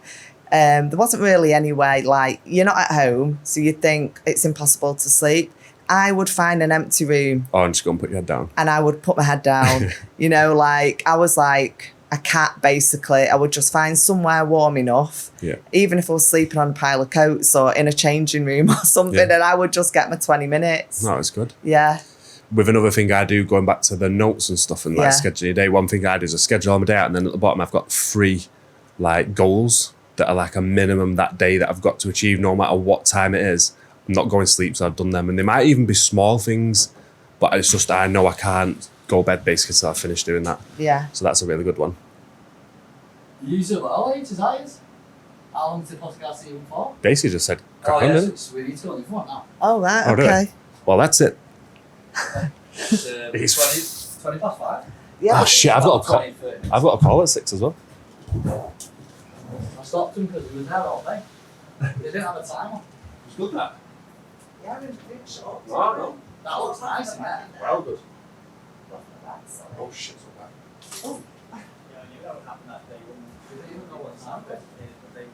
there wasn't really any way, like, you're not at home, so you'd think it's impossible to sleep. I would find an empty room Oh, and just go and put your head down. and I would put my head down. You know, like, I was like a cat, basically. I would just find somewhere warm enough, even if I was sleeping on a pile of coats or in a changing room or something, and I would just get my 20 minutes. No, it's good. Yeah. With another thing I do, going back to the notes and stuff and like scheduling your day, one thing I do is I schedule all my day out, and then at the bottom I've got 3 like goals that are like a minimum that day that I've got to achieve no matter what time it is. I'm not going to sleep, so I've done them. And they might even be small things, but it's just I know I can't go to bed basically until I've finished doing that. Yeah. So that's a really good one. You use it well, eh, to tires? How long does the podcast even for? Basically just said, crack on, yes, didn't it? it's really too if you want now. Oh, right, Oh, do okay. it. Well, that's it. It's 20 past 5. Yeah. Oh shit, I've got a call. 20, 30. I've got a call at 6 as well. I stopped him because he was there all day. They didn't have a timer. It's good that. Yeah, in big shots. No. That looks nice in there. Well good. Oh shit, so bad. Yeah, you know what happened that day when they didn't even know what time it was. They